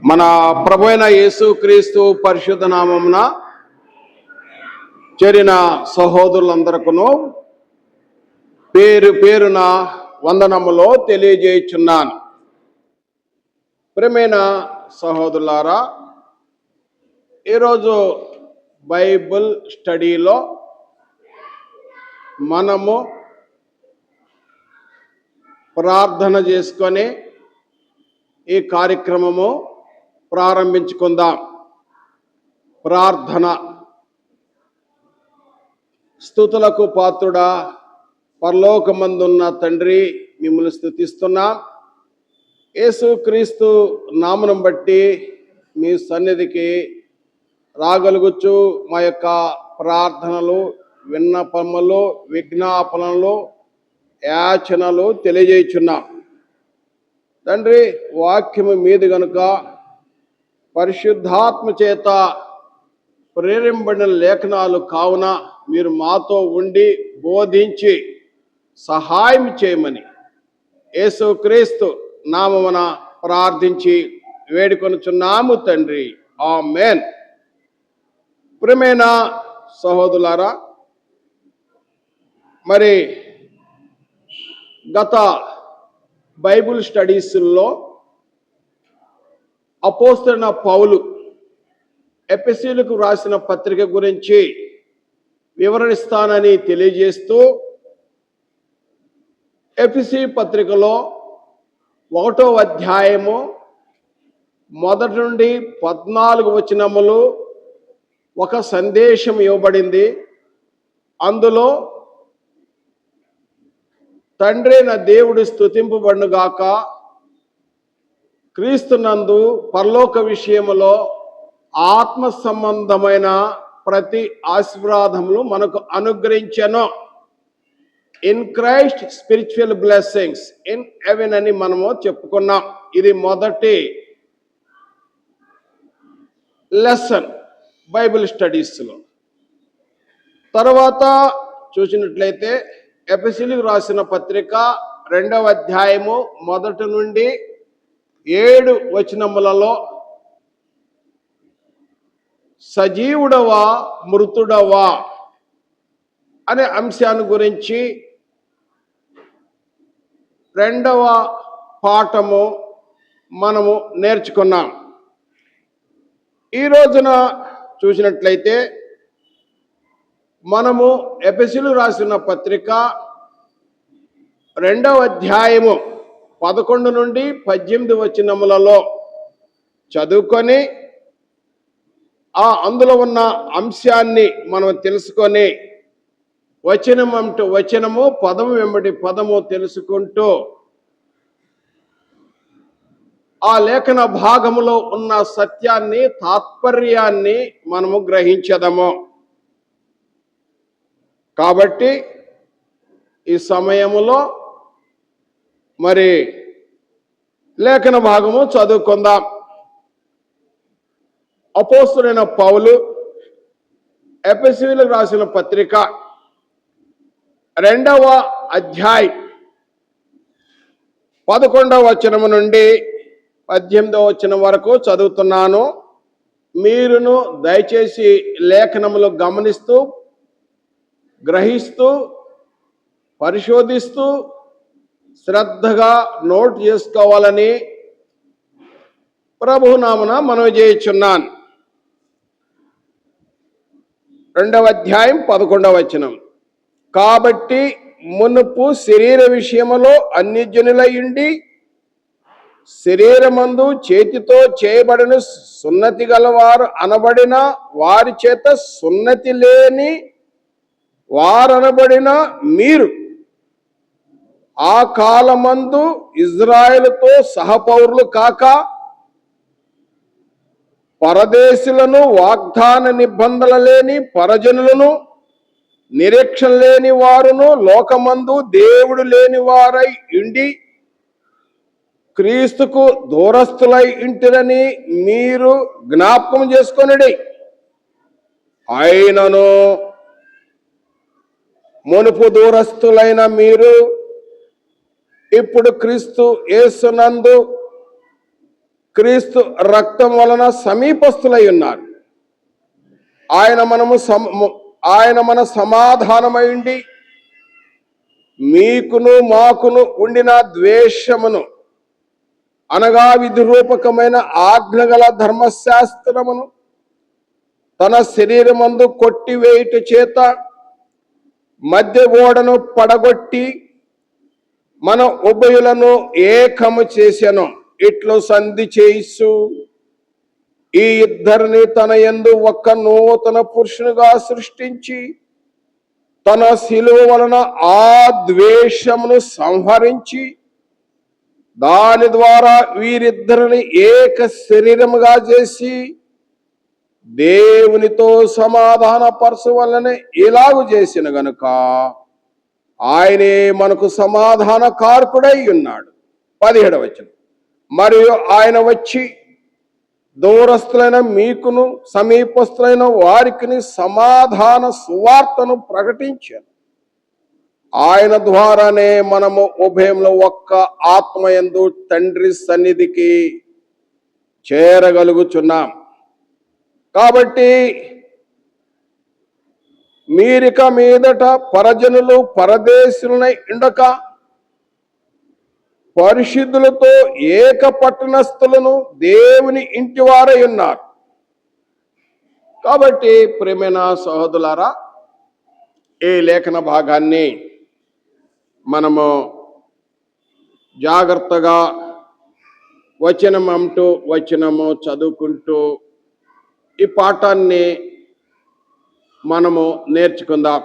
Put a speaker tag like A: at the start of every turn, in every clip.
A: మన ప్రభు అయిన యేసుక్రీస్తు పరిశుద్ధ నామమున చేరిన సహోదరులందరికీ పేరు పేరున వందనములో తెలియజేయుచున్నాను. ప్రియమైన సహోదరులారా, ఈరోజు బైబిల్ స్టడీలో మనము ప్రార్థన చేసుకొని ఈ కార్యక్రమము ప్రారంభించుకుందాం. ప్రార్థన. స్తుతులకు పాత్రుడా, పరలోకమందున్న తండ్రి, మిమ్మల్ని స్తుతిస్తున్నాం. యేసుక్రీస్తు నామమును బట్టి మీ సన్నిధికి రాగలుగుచు మా యొక్క ప్రార్థనలు, విన్నపములు, విజ్ఞాపనలు, యాచనలు తెలియజేయుచున్నాం. తండ్రి, వాక్యము మీది గనుక పరిశుద్ధాత్మ చేత ప్రేరింపబడిన లేఖనాలు కావున మీరు మాతో ఉండి బోధించి సహాయం చేయమని యేసుక్రీస్తు నామమున ప్రార్థించి వేడుకొనుచున్నాము తండ్రి. ఆమేన్. ప్రియమైన సహోదరులారా, మరి గత బైబిల్ స్టడీస్లో అపోస్తలుడైన పౌలు ఎఫెసీయులకు రాసిన పత్రిక గురించి వివరణిస్తానని తెలియజేస్తూ, ఎఫెసీ పత్రికలో 1వ అధ్యాయము 1 నుండి 14 వచనములు ఒక సందేశం ఇవ్వబడింది. అందులో తండ్రి అయిన దేవుడు స్తుతింపబడునుగాక, క్రీస్తునందు పరలోక విషయములో ఆత్మ సంబంధమైన ప్రతి ఆశీర్వాదములు మనకు అనుగ్రహించెను. In Christ spiritual blessings in heaven అని మనము చెప్పుకున్నాం. ఇది మొదటి లెసన్ బైబిల్ స్టడీస్లో. తర్వాత చూసినట్లయితే ఎఫెసీయులకు రాసిన పత్రిక 2వ అధ్యాయము 1 నుండి 7 వచనములలో సజీవుడవా మృతుడవా అనే అంశాన్ని గురించి 2వ పాఠము మనము నేర్చుకున్నాం. ఈ రోజున చూసినట్లయితే మనము ఎఫెసీయులకు రాసిన పత్రిక 2వ అధ్యాయము 11 నుండి 18 వచనములలో చదువుకొని అందులో ఉన్న అంశాన్ని మనం తెలుసుకొని వచనం అంటూ వచనము, పదము వెంబడి పదము తెలుసుకుంటూ ఆ లేఖన భాగములో ఉన్న సత్యాన్ని, తాత్పర్యాన్ని మనము గ్రహించదము. కాబట్టి ఈ సమయములో మరి లేఖన భాగము చదువుకుందాం. అపోస్తలుడైన పౌలు ఎఫెసీయులకు రాసిన పత్రిక 2వ అధ్యాయం 11వ వచనము నుండి 18వ వచనం వరకు చదువుతున్నాను. మీరును దయచేసి లేఖనములు గమనిస్తూ, గ్రహిస్తూ, పరిశోధిస్తూ శ్రద్ధగా నోట్ చేసుకోవాలని ప్రభునామమున మనవి చేయుచున్నాను. 2వ అధ్యాయం 11వ వచనం. కాబట్టి మునుపు శరీర విషయములో అన్యజనులయుండి శరీరమందు చేతితో చేయబడిన సున్నతి గలవారు అనబడిన వారి చేత సున్నతి లేని వారనబడిన మీరు ఆ కాలమందు ఇజ్రాయేలుతో సహపౌరులు కాక పరదేశులను, వాగ్దాన నిబంధనలు లేని పరజనులను, నిరీక్షణ లేని వారును, లోకమందు దేవుడు లేని వారై ఉండి క్రీస్తుకు దూరస్తులై ఉంటిరని మీరు జ్ఞాపకం చేసుకొనుడి. ఆయనను మునుపు దూరస్తులైన మీరు ఇప్పుడు క్రీస్తు యేసునందు క్రీస్తు రక్తం వలన సమీపస్తులై ఉన్నారు. ఆయన మన సమాధానమైండి మీకును మాకును ఉండిన ద్వేషమును అనగా విధిరూపకమైన ఆజ్ఞగల ధర్మశాస్త్రమును తన శరీరమందు కొట్టివేయుట చేత మధ్య గోడను పడగొట్టి మన ఉభయులను ఏకము చేసెను. ఇట్లు సంధి చేయిసు ఈ ఇద్దరిని తన యందు ఒక్క నూతన పురుషునిగా సృష్టించి తన శిలువ వలన ఆ ద్వేషమును సంహరించి దాని ద్వారా వీరిద్దరిని ఏక శరీరముగా చేసి దేవునితో సమాధాన పరచవలెనని ఇలాగు చేసిన గనుక ఆయనే మనకు సమాధాన కారకుడై ఉన్నాడు. 17వ వచనం. మరియు ఆయన వచ్చి దూరస్థులైన మీకును సమీపస్థులైన వారికి సమాధాన సువార్తను ప్రకటించాను. ఆయన ద్వారానే మనము ఉభయంలో ఒక్క ఆత్మయందు తండ్రి సన్నిధికి చేరగలుగుచున్నాం. కాబట్టి మీరిక మీదట పరజనులు పరదేశులనై ఉండక పరిశుద్ధులతో ఏక పట్టణస్థులను దేవుని ఇంటి వారై ఉన్నారు. కాబట్టి ప్రియమైన సహోదరులారా, ఈ లేఖన భాగాన్ని మనము జాగ్రత్తగా వచనం అంటూ వచనము చదువుకుంటూ ఈ పాఠాన్ని మనము నేర్చుకుందాం.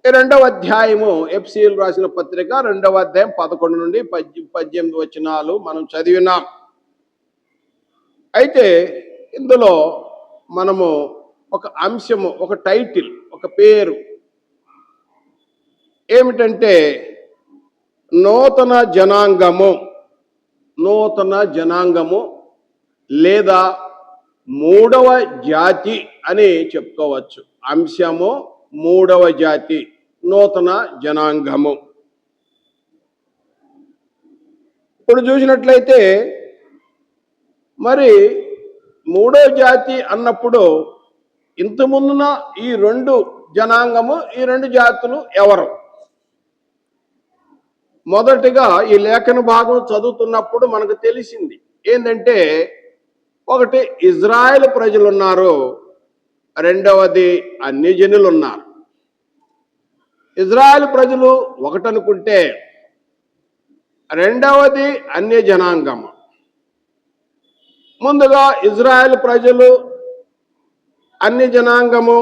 A: 2వ అధ్యాయము ఎఫ్సీయులకు రాసిన పత్రిక 2వ అధ్యాయం 11 నుండి 18 వచనాలు మనం చదివినాం. అయితే ఇందులో మనము ఒక అంశము, ఒక టైటిల్, ఒక పేరు ఏమిటంటే నూతన జనాంగము లేదా మూడవ జాతి అని చెప్పుకోవచ్చు. అంశము మూడవ జాతి, నూతన జనాంగము. ఇప్పుడు చూసినట్లయితే మరి మూడవ జాతి అన్నప్పుడు ఇంతకుముందున ఈ రెండు జనాంగము, ఈ రెండు జాతులు ఎవరు? మొదటిగా ఈ లేఖన భాగం చదువుతున్నప్పుడు మనకు తెలిసింది ఏంటంటే, ఒకటి ఇజ్రాయెల్ ప్రజలు ఉన్నారు, రెండవది అన్యజనులు ఉన్నారు. ఇజ్రాయెల్ ప్రజలు ఒకటనుకుంటే రెండవది అన్య జనాంగము. ముందుగా ఇజ్రాయెల్ ప్రజలు అన్య జనాంగము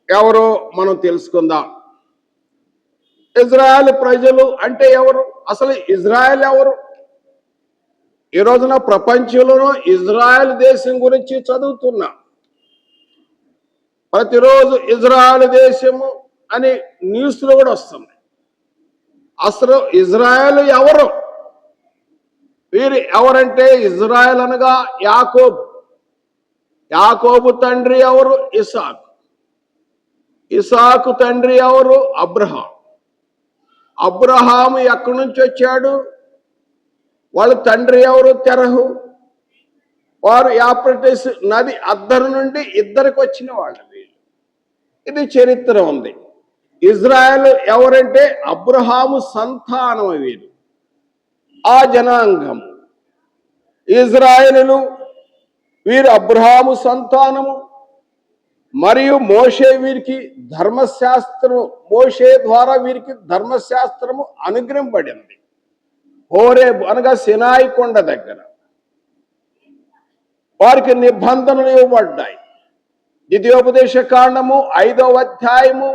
A: ఎవరో మనం తెలుసుకుందాం. ఇజ్రాయెల్ ప్రజలు అంటే ఎవరు? అసలు ఇజ్రాయెల్ ఎవరు? ఈ రోజున ప్రపంచంలోనూ ఇజ్రాయెల్ దేశం గురించి చదువుతున్నాం. ప్రతిరోజు ఇజ్రాయెల్ దేశము అని న్యూస్లో కూడా వస్తుంది. అసలు ఇజ్రాయెల్ ఎవరు? వీరు ఎవరంటే ఇజ్రాయెల్ అనగా యాకోబు. యాకోబు తండ్రి ఎవరు? ఇసాకు. ఇసాకు తండ్రి ఎవరు? అబ్రహాం. అబ్రహాము ఎక్కడి నుంచి వచ్చాడు? వాళ్ళ తండ్రి ఎవరు? తెరహు. వారు యాప్రటిస్ నది అద్దరు నుండి ఇద్దరికి వచ్చిన వాళ్ళు. ఇది చరిత్ర ఉంది. ఇజ్రాయెల్ ఎవరంటే అబ్రహాము సంతానం. వీరు ఆ జనాంగం ఇజ్రాయేలులు. వీరు అబ్రహాము సంతానము. మరియు మోషే వీరికి ధర్మశాస్త్రము, మోషే ద్వారా వీరికి ధర్మశాస్త్రము అనుగ్రహింపబడింది. హోరేబు అనగా సినాయి కొండ దగ్గర వారికి నిబంధనలు ఇవ్వబడ్డాయి. ద్వితీయోపదేశ కాండము 5వ అధ్యాయము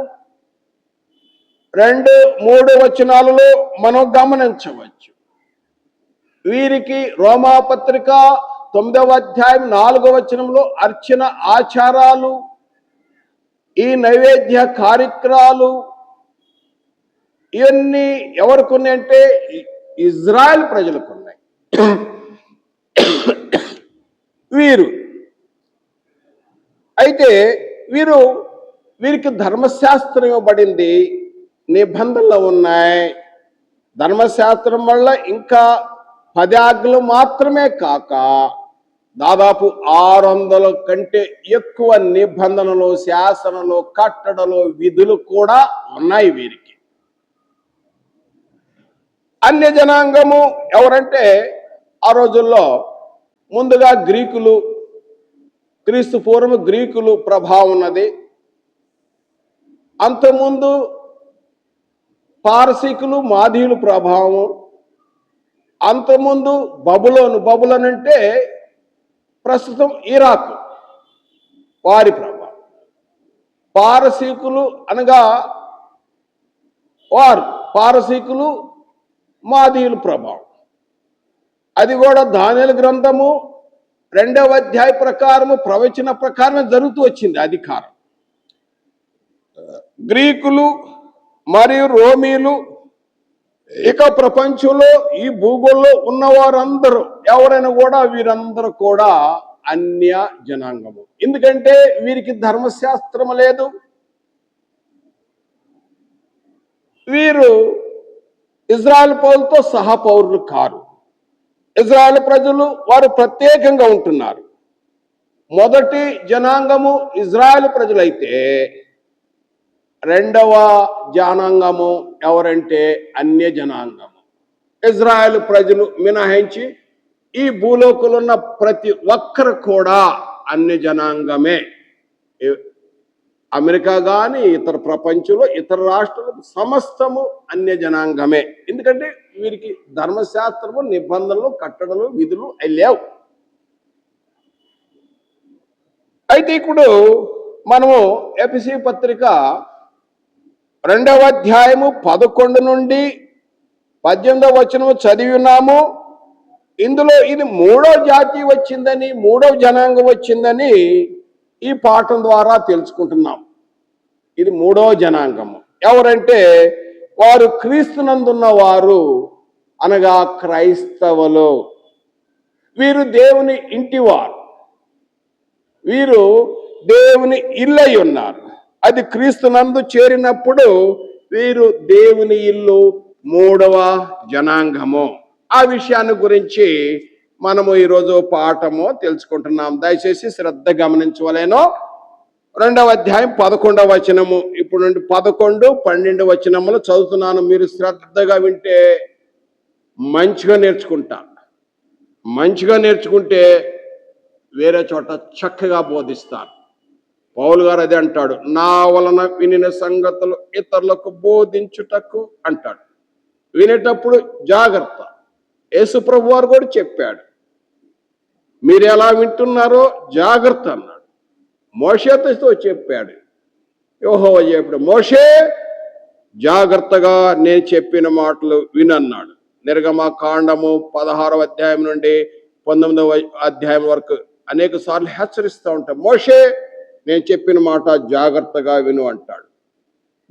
A: 2-3 వచనాలలో మనం గమనించవచ్చు. వీరికి రోమాపత్రిక 9వ అధ్యాయం 4వ వచనంలో అర్చన ఆచారాలు, ఈ నైవేద్య కార్యక్రమాలు ఇవన్నీ ఎవరికి ఉన్నాయంటే ఇజ్రాయెల్ ప్రజలకు ఉన్నాయి. వీరు అయితే వీరికి ధర్మశాస్త్రం ఇవ్వబడింది, నిబంధనలు ఉన్నాయి. ధర్మశాస్త్రం వల్ల ఇంకా 10 ఆజ్ఞలు మాత్రమే కాక దాదాపు 600 కంటే ఎక్కువ నిబంధనలు, శాసనలు, కట్టడలు, విధులు కూడా ఉన్నాయి వీరికి. అన్య జనాంగము ఎవరంటే ఆ రోజుల్లో ముందుగా గ్రీకులు, క్రీస్తు పూర్వం గ్రీకులు ప్రభావం ఉన్నది. అంతకుముందు పారసీకులు, మాదీయులు ప్రభావం. అంతకుముందు బబులోన్ అంటే ప్రస్తుతం ఇరాక్, వారి ప్రభావం. పారసీకులు అనగా పారసీకులు, మాదీయుల ప్రభావం. అది కూడా దానియేలు గ్రంథము 2వ అధ్యాయ ప్రకారము, ప్రవచన ప్రకారమే జరుగుతూ వచ్చింది అధికారం. గ్రీకులు మరియు రోమీలు, ఇక ప్రపంచంలో ఈ భూగోళంలో ఉన్నవారందరూ ఎవరైనా కూడా వీరందరూ కూడా అన్య జనాంగము. ఎందుకంటే వీరికి ధర్మశాస్త్రం లేదు. వీరు ఇజ్రాయెల్ పౌరులతో సహా పౌరులు కారు. ఇజ్రాయెల్ ప్రజలు వారు ప్రత్యేకంగా ఉంటున్నారు. మొదటి జనాంగము ఇజ్రాయెల్ ప్రజలైతే రెండవ జనాంగము ఎవరంటే అన్య జనాంగము. ఇజ్రాయెల్ ప్రజలు మినహాయించి ఈ భూలోకంలో ఉన్న ప్రతి ఒక్కరు కూడా అన్య జనాంగమే. అమెరికా కానీ ఇతర ప్రపంచంలో ఇతర రాష్ట్రాలు సమస్తము అన్య జనాంగమే. ఎందుకంటే వీరికి ధర్మశాస్త్రము, నిబంధనలు, కట్టడలు, విధులు అవి లేవు. అయితే ఇప్పుడు మనము ఎఫెసీ పత్రిక 2వ అధ్యాయము 11 నుండి 18వ వచనము చదివి ఉన్నాము. ఇందులో ఇది 3వ జాతి వచ్చిందని, 3వ జనాంగం వచ్చిందని ఈ పాఠం ద్వారా తెలుసుకుంటున్నాం. ఇది 3వ జనాంగము. ఎవరంటే వారు క్రీస్తునందున్న వారు అనగా క్రైస్తవులు. వీరు దేవుని ఇంటివారు, వీరు దేవుని ఇల్లై ఉన్నారు. అది క్రీస్తునందు చేరినప్పుడు వీరు దేవుని ఇల్లు, 3వ జనాంగము. ఆ విషయాన్ని గురించి మనము ఈరోజు పాఠము తెలుసుకుంటున్నాం. దయచేసి శ్రద్ధ గమనించవలేను. 2వ అధ్యాయం 11వ వచనము ఇప్పుడు నుండి 11, 12 వచనములు చదువుతున్నాను. మీరు శ్రద్ధగా వింటే మంచిగా నేర్చుకుంటారు. మంచిగా నేర్చుకుంటే వేరే చోట చక్కగా బోధిస్తారు. పౌలు గారు అదే అంటాడు, నా వలన వినిన సంగతులు ఇతరులకు బోధించుటకు అంటాడు. వినేటప్పుడు జాగ్రత్త. యేసు ప్రభు వారు కూడా చెప్పాడు, మీరు ఎలా వింటున్నారో జాగ్రత్త అన్నాడు. మోషేతో చెప్పాడు, యెహోవా చెప్పాడు, మోషే జాగ్రత్తగా నేను చెప్పిన మాటలు వినన్నాడు. నిర్గమకాండము 16వ అధ్యాయం నుండి 19వ అధ్యాయం వరకు అనేక సార్లు హెచ్చరిస్తూ ఉంటాడు, మోషే నేను చెప్పిన మాట జాగ్రత్తగా విను అంటాడు.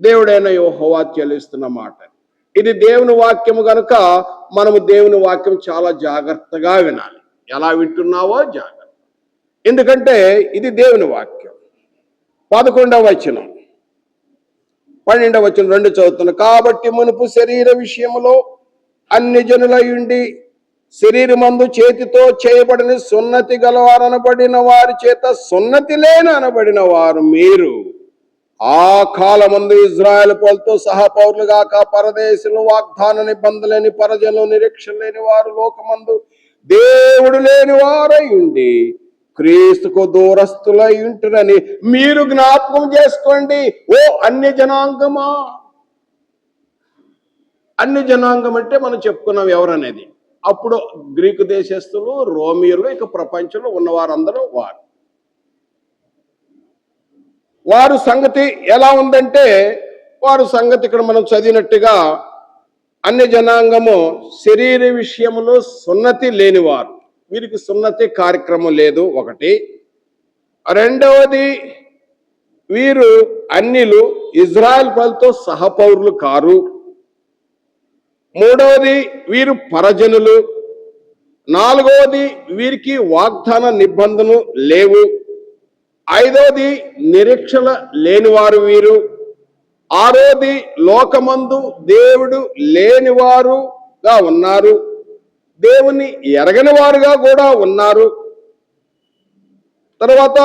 A: దేవుడైన యెహోవా చెల్లిస్తున్న మాట ఇది. దేవుని వాక్యము కనుక మనము దేవుని వాక్యం చాలా జాగ్రత్తగా వినాలి. ఎలా వింటున్నావో జాగ్రత్త, ఎందుకంటే ఇది దేవుని వాక్యం. 11వ వచనం, 12వ వచనం 2 చదువుతున్నాను. కాబట్టి మునుపు శరీర విషయములో అన్ని జనులై ఉండి శరీరమందు చేతితో చేయబడిన సున్నతి గలవారు అనబడిన వారి చేత సున్నతి లేని అనబడిన వారు మీరు ఆ కాలమందు ఇజ్రాయెల్ పౌరులతో సహా పౌరులు గాక పరదేశులు, వాగ్దాన నిబంధన లేని పరజనులు, నిరీక్షణ లేని వారు, లోకమందు దేవుడు లేని వారై ఉండి క్రీస్తుకు దూరస్తులై ఉంటురని మీరు జ్ఞాపకం చేసుకోండి. ఓ అన్య జనాంగమా. అన్య జనాంగం అంటే మనం చెప్పుకున్నాం ఎవరనేది. అప్పుడు గ్రీకు దేశస్తులు, రోమియోలు, ఇక ప్రపంచంలో ఉన్న వారందరూ వారు సంగతి ఎలా ఉందంటే, వారు సంగతి ఇక్కడ మనం చదివినట్టుగా అన్య జనాంగము శరీర విషయంలో సున్నతి లేనివారు. వీరికి సున్నతి కార్యక్రమం లేదు ఒకటి. రెండవది, వీరు అన్యులు, ఇజ్రాయెల్ ప్రజలతో సహపౌరులు కారు. మూడవది, వీరు పరజనులు. నాలుగవది, వీరికి వాగ్దాన నిబంధనలు లేవు. ఐదవది, నిరీక్షణ లేనివారు వీరు. ఆరోది, లోకమందు దేవుడు లేనివారుగా ఉన్నారు. దేవుని ఎరగని వారుగా కూడా ఉన్నారు. తర్వాత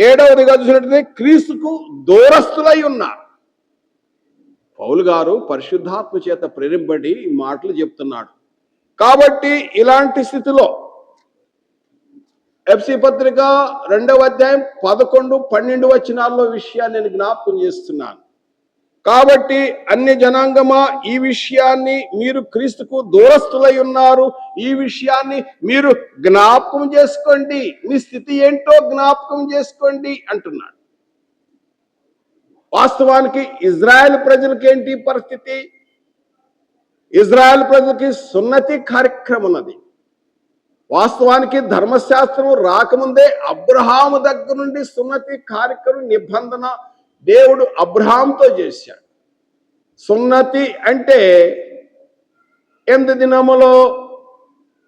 A: 7వదిగా చూసినట్లయితే క్రీస్తుకు దూరస్తులై ఉన్నారు. పౌలు గారు పరిశుద్ధాత్మ చేత ప్రేరేపబడి ఈ మాటలు చెప్తున్నాడు. కాబట్టి ఇలాంటి స్థితిలో ఎఫ్సి పత్రిక 2వ అధ్యాయం 11, 12 వచనాల్లో విషయాన్ని నేను జ్ఞాపకం చేస్తున్నాను. కాబట్టి అన్య జనాంగమా, ఈ విషయాన్ని మీరు క్రీస్తుకు దూరస్తులై ఉన్నారు, ఈ విషయాన్ని మీరు జ్ఞాపకం చేసుకోండి, మీ స్థితి ఏంటో జ్ఞాపకం చేసుకోండి అంటున్నాడు. వాస్తవానికి ఇజ్రాయెల్ ప్రజలకి ఏంటి పరిస్థితి? ఇజ్రాయెల్ ప్రజలకి సున్నతి కార్యక్రమం ఉన్నది. వాస్తవానికి ధర్మశాస్త్రం రాకముందే అబ్రహాము దగ్గర నుండి సున్నతి కార్యక్రమం నిబంధన దేవుడు అబ్రహాంతో చేశాడు. సున్నతి అంటే 8 దినములో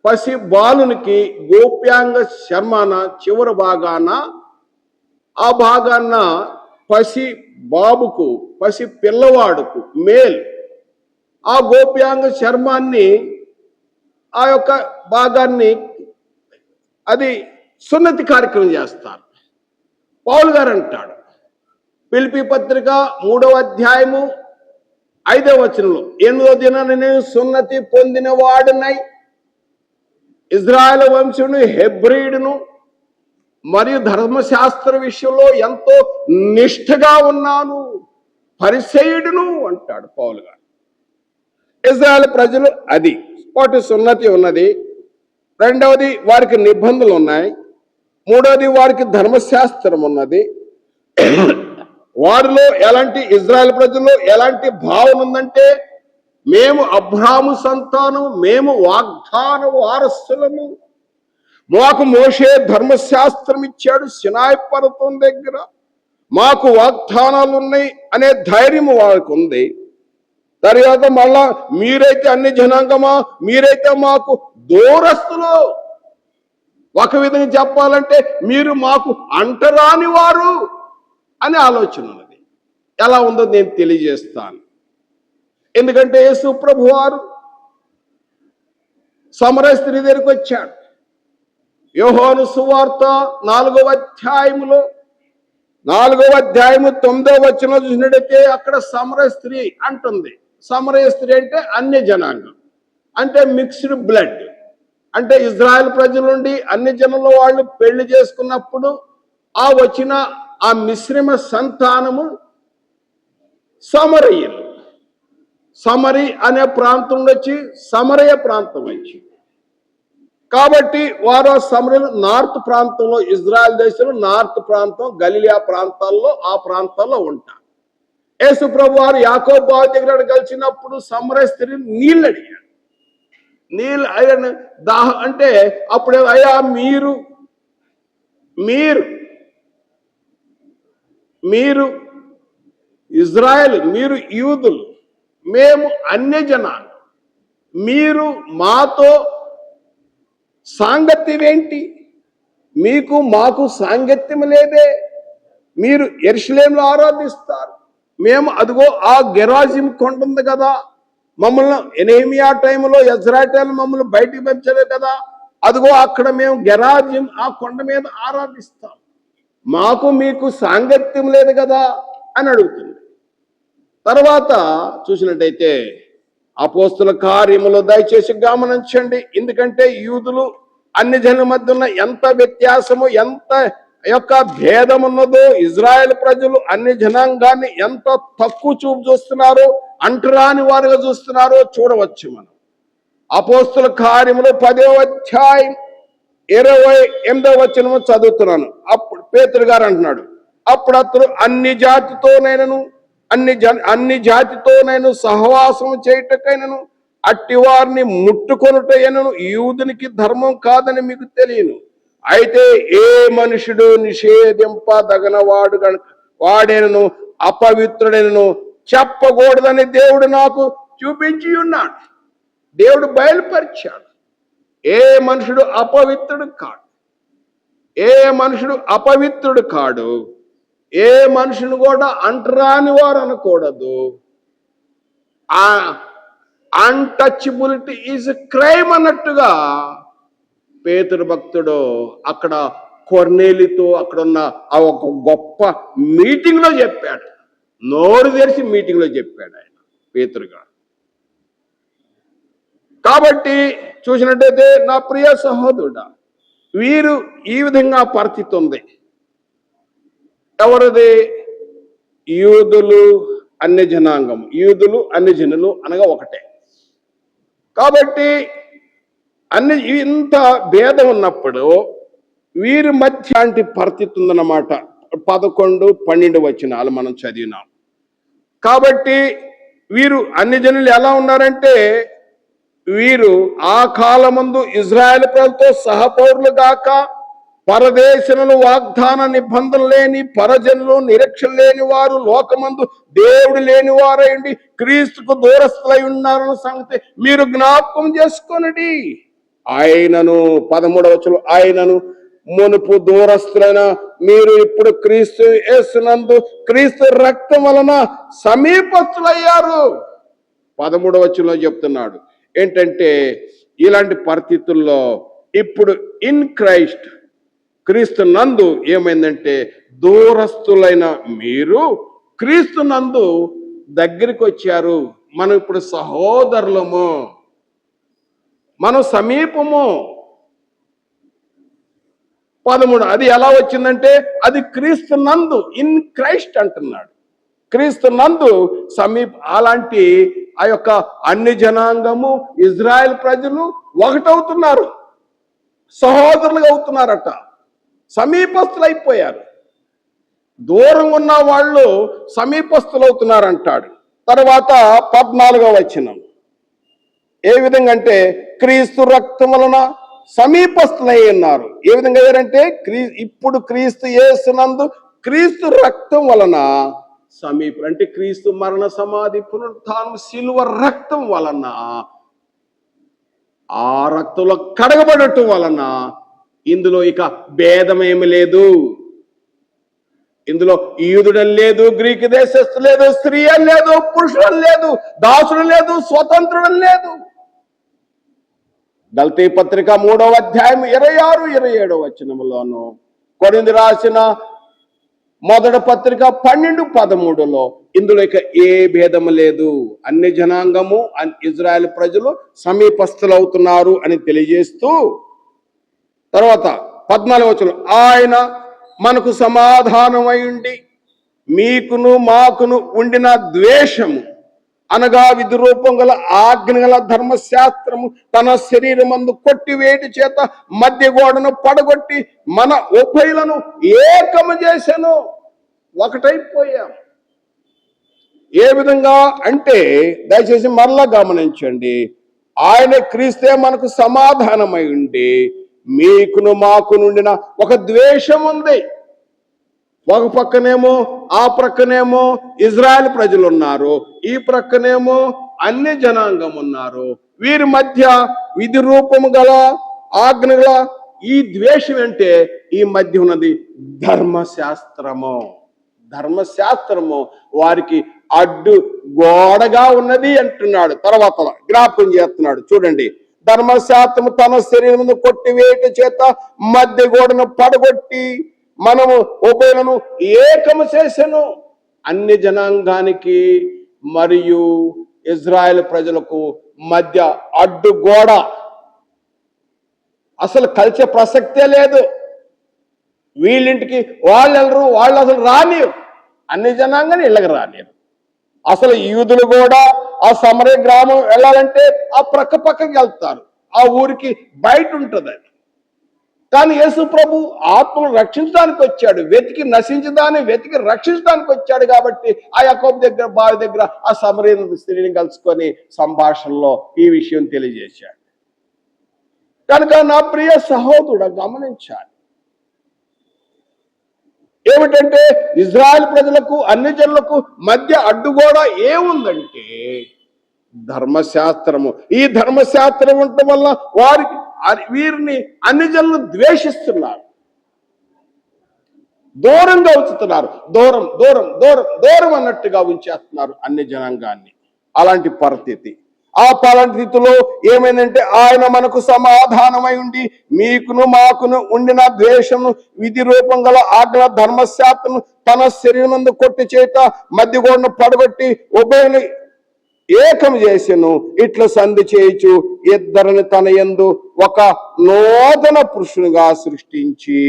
A: పసి బాలునికి గోప్యాంగ చర్మాన చివరి భాగాన, ఆ భాగాన పసి బాబుకు, పసి పిల్లవాడుకు మేల్ ఆ గోప్యాంగ చర్మాన్ని, ఆ యొక్క భాగాన్ని అది సున్నతి కార్యక్రమం చేస్తారు. పౌలు గారు అంటాడు ఫిలిప్పీ పత్రిక 3వ అధ్యాయము 5వ వచనంలో, 8వ దినాన నేను సున్నతి పొందిన వాడునై ఇజ్రాయెల్ వంశును, హెబ్రీయుడును మరియు ధర్మశాస్త్ర విషయంలో ఎంతో నిష్ఠగా ఉన్నాను, పరిసయ్యుడును అంటాడు పౌలు గారు. ఇజ్రాయెల్ ప్రజలు అది వాటి సున్నతి ఉన్నది. 2వది వారికి నిబంధనలు ఉన్నాయి. 3వది వారికి ధర్మశాస్త్రం ఉన్నది. వారిలో ఎలాంటి, ఇజ్రాయెల్ ప్రజల్లో ఎలాంటి భావన ఉందంటే, మేము అబ్రాహాము సంతానం, మేము వాగ్దాన వారసులము, మాకు మోషే ధర్మశాస్త్రం ఇచ్చాడు సినాయి పర్వతం దగ్గర, మాకు వాగ్దానాలు ఉన్నాయి అనే ధైర్యం వారికి ఉంది. తర్వాత మళ్ళా మీరైతే అన్ని జనాంగమా, మీరైతే మాకు దూరస్తులు. ఒక విధంగా చెప్పాలంటే మీరు మాకు అంటరాని వారు అనే ఆలోచన ఉన్నది. ఎలా ఉందో నేను తెలియజేస్తాను. ఎందుకంటే యేసు ప్రభు వారు సమరయ స్త్రీ దగ్గరికి వచ్చాడు. యోహాను సువార్త 4వ అధ్యాయములో 4వ అధ్యాయము 9వ వచనంలో చూసినట్టయితే అక్కడ సమరయ స్త్రీ అంటుంది. సమరయ స్త్రీ అంటే అన్య జనాంగం, అంటే మిక్స్డ్ బ్లడ్, అంటే ఇజ్రాయెల్ ప్రజల నుండి అన్ని జనుల వాళ్ళు పెళ్లి చేసుకున్నప్పుడు ఆ వచ్చిన ఆ మిశ్రమ సంతానము సమరయులు. సమరి అనే ప్రాంతం వచ్చి సమరయ ప్రాంతం వచ్చి, కాబట్టి వారు సమరయులు నార్త్ ప్రాంతంలో, ఇజ్రాయెల్ దేశంలో నార్త్ ప్రాంతం, గలిలియా ప్రాంతాల్లో, ఆ ప్రాంతాల్లో ఉంటారు. యేసు ప్రభు వారు యాకోబు బావి దగ్గర కలిసినప్పుడు సమరయ స్త్రీ నీళ్ళు అడిగాడు. నీళ్ళు ఆయన దాహం అంటే అప్పుడు, అయ్యా మీరు మీరు మీరు ఇజ్రాయెల్, మీరు యూదులు, మేము అన్యజనాలు, మీరు మాతో సాంగత్యం ఏంటి? మీకు మాకు సాంగత్యం లేదే. మీరు యెరూషలేములో ఆరాధిస్తారు, మేము అదిగో ఆ గెరాజిం కొండ ఉంది కదా, మమ్మల్ని నెహెమియా టైంలో ఇజ్రాయేలు మమ్మల్ని బయటికి పంచలేదు కదా, అదిగో అక్కడ మేము గెరాజిం ఆ కొండ మీద ఆరాధిస్తాం, మాకు మీకు సాంగత్యం లేదు కదా అని అడుగుతుంది. తర్వాత చూసినట్టయితే అపోస్తుల కార్యములో దయచేసి గమనించండి. ఎందుకంటే యూదులు అన్ని జనుల మధ్య ఉన్న ఎంత వ్యత్యాసము, ఎంత యొక్క భేదం ఉన్నదో, ఇజ్రాయెల్ ప్రజలు అన్ని జనాంగాన్ని ఎంత తక్కువ చూపు చూస్తున్నారో, అంటరాని వారుగా చూస్తున్నారో చూడవచ్చు మనం. అపోస్తుల కార్యములు 10వ అధ్యాయం 28వ వచనము చదువుతున్నాను. అప్పుడు పేతురు గారు అంటున్నాడు, అప్పుడు అతడు అన్ని జాతితోనైనా సహవాసం చేయటకైనను అట్టి వారిని ముట్టుకొనుటైనను యూదునికి ధర్మం కాదని మీకు తెలియను. అయితే ఏ మనుషుడు నిషేధింపదగన వాడేనను అపవిత్రుడైనను చెప్పకూడదని దేవుడు నాకు చూపించి ఉన్నాడు. దేవుడు బయలుపరిచాడు. ఏ మనుషుడు అపవిత్రుడు కాడు, ఏ మనుషుడు అపవిత్రుడు కాడు, ఏ మనుషుని కూడా అంటరాని వారు అనకూడదు. అన్టచబిలిటీ ఈజ్ క్రైమ్ అన్నట్టుగా పేతురు భక్తుడు అక్కడ కొర్నేలితో అక్కడ ఉన్న ఆ ఒక గొప్ప మీటింగ్ లో చెప్పాడు. నోరు తెరిచి మీటింగ్ లో చెప్పాడు ఆయన పేతురుగా. కాబట్టి చూసినట్టయితే నా ప్రియ సహోదరుడా, వీరు ఈ విధంగా పరిస్థితి ఉంది. ఎవరిది? యూదులు అన్య జనాంగం. యూదులు అన్య జనులు అనగా ఒకటే. కాబట్టి అన్ని ఇంత భేదం ఉన్నప్పుడు వీరి మధ్య లాంటి పరిస్థితి ఉందన్నమాట. 11, 12 వచనాలు మనం చదివినాం. కాబట్టి వీరు అన్ని జనులు ఎలా ఉన్నారంటే, వీరు ఆ కాలమందు ఇజ్రాయెల్ ప్రజలతో సహపౌరులు గాక, పరదేశులను వాగ్దాన నిబంధన లేని పరజనులు, నిరీక్షణ లేని వారు, లోకమందు దేవుడు లేని వారైండి క్రీస్తుకు దూరస్తులై ఉన్నారన్న సంగతి మీరు జ్ఞాపకం చేసుకోనండి. ఆయనను 13వ వచనం, ఆయనను మునుపు దూరస్తులైన మీరు ఇప్పుడు క్రీస్తు యేసునందు క్రీస్తు రక్తం వలన సమీపస్తులయ్యారు. 13వ వచనంలో చెప్తున్నాడు ఏంటంటే, ఇలాంటి పరిస్థితుల్లో ఇప్పుడు ఇన్ క్రైస్ట్, క్రీస్తు నందు ఏమైందంటే, దూరస్తులైన మీరు క్రీస్తు నందు దగ్గరికి వచ్చారు. మనం ఇప్పుడు సహోదరులము, మనం సమీపము. 13 అది ఎలా వచ్చిందంటే, అది క్రీస్తు నందు, ఇన్ క్రైస్ట్ అంటున్నాడు. క్రీస్తు నందు సమీప. అలాంటి ఆ యొక్క అన్ని జనాంగము, ఇజ్రాయెల్ ప్రజలు ఒకటవుతున్నారు, సహోదరులుగా అవుతున్నారట, సమీపస్తులు అయిపోయారు. దూరంగా ఉన్న వాళ్ళు సమీపస్తులు అవుతున్నారంటాడు. తర్వాత 14వ వచనం ఏ విధంగా అంటే, క్రీస్తు రక్తం వలన సమీపస్తులై ఉన్నారు. ఏ విధంగా అయ్యారంటే, ఇప్పుడు క్రీస్తు యేసునందు క్రీస్తు రక్తం వలన సమీపం. అంటే క్రీస్తు మరణ సమాధి పునరుత్థానం శిలువ రక్తం వలన, ఆ రక్తంలో కడగబడటం వలన ఇందులో ఇక భేదమేమి లేదు. ఇందులో యూదుడని లేదు, గ్రీకు దేశస్థు లేదు, స్త్రీ అని లేదు, పురుషుడు లేదు, దాసుడు లేదు, స్వతంత్రుడు లేదు. గల్తీ పత్రిక 3వ అధ్యాయం 26, 27 వచనములోను, కొరింథీ రాసిన మొదటి పత్రిక 12, 13లో ఇందులో ఇక ఏ భేదము లేదు. అన్ని జనాంగము, ఇజ్రాయెల్ ప్రజలు సమీపస్తులు అవుతున్నారు అని తెలియజేస్తూ, తర్వాత 14వ వచనం, ఆయన మనకు సమాధానమై ఉండి మీకును మాకును ఉండిన ద్వేషము అనగా విధిరూపం గల ఆజ్ఞ గల ధర్మశాస్త్రము తన శరీరమందు కొట్టివేటి చేత మధ్య గోడను పడగొట్టి మన ఉభయులను ఏకము చేశాను. ఒకటైపోయాం. ఏ విధంగా అంటే, దయచేసి మరలా గమనించండి, ఆయన క్రీస్తే మనకు సమాధానమై ఉండి మీకును మాకు నుండిన ఒక ద్వేషం ఉంది. ఒక పక్కనేమో, ఆ ప్రక్కనేమో ఇజ్రాయెల్ ప్రజలు ఉన్నారు, ఈ ప్రక్కనేమో అన్య జనాంగం ఉన్నారు. వీరి మధ్య విధి రూపము గల ఆజ్ఞ గల ఈ ద్వేషం అంటే, ఈ మధ్య ఉన్నది ధర్మశాస్త్రము. ధర్మశాస్త్రము వారికి అడ్డు గోడగా ఉన్నది అంటున్నాడు. తర్వాత జ్ఞాపకం చేస్తున్నాడు, చూడండి, ధర్మశాస్త్రము తన శరీరం కొట్టివేట చేత మధ్య గోడను పడగొట్టి మనము ఉభయులను ఏకము చేసెను. అన్ని జనాంగానికి మరియు ఇజ్రాయెల్ ప్రజలకు మధ్య అడ్డు గోడ, అసలు కలిసే ప్రసక్తే లేదు. వీళ్ళింటికి వాళ్ళు వెళ్ళరు, వాళ్ళు అసలు రానియరు, అన్ని జనాంగాన్ని ఇళ్ళకి రానియరు. అసలు యూదులు కూడా ఆ సమరయ గ్రామం వెళ్ళాలంటే ఆ పక్కకి వెళ్తారు, ఆ ఊరికి బయట ఉంటుంది. కానీ యేసు ప్రభు ఆత్మను రక్షించడానికి వచ్చాడు, వెతికి రక్షించడానికి వచ్చాడు. కాబట్టి ఆ యాకోబు దగ్గర, బావి దగ్గర ఆ సమరయ స్త్రీని కలుసుకొని సంభాషణలో ఈ విషయం తెలియజేశాడు. కనుక నా ప్రియ సహోదరుడు గమనించాలి, ఏమిటంటే ఇజ్రాయెల్ ప్రజలకు అన్ని జనులకు మధ్య అడ్డుగోడ ఏముందంటే ధర్మశాస్త్రము. ఈ ధర్మశాస్త్రం ఉండటం వల్ల వీరిని అన్ని జనులు ద్వేషిస్తున్నారు, దూరంగా ఉంచుతున్నారు, దూరం దూరం దూరం దూరం అన్నట్టుగా ఉంచేస్తున్నారు అన్ని జనాంగాన్ని. అలాంటి పరిస్థితి. ఆ పలాంటి రీతిలో ఏమైందంటే ఆయన మనకు సమాధానమై ఉండి మీకును మాకును ఉండిన ద్వేషమును విధి రూపం గల ఆజ్ఞ ధర్మశాస్త్రము తన శరీరం నందు కొట్టి చేత మధ్యగోడను పడగొట్టి ఉభయని ఏకం చేసెను. ఇట్లా సంధి చేయుచు ఇద్దరిని తన యందు ఒక నూతన పురుషునిగా సృష్టించి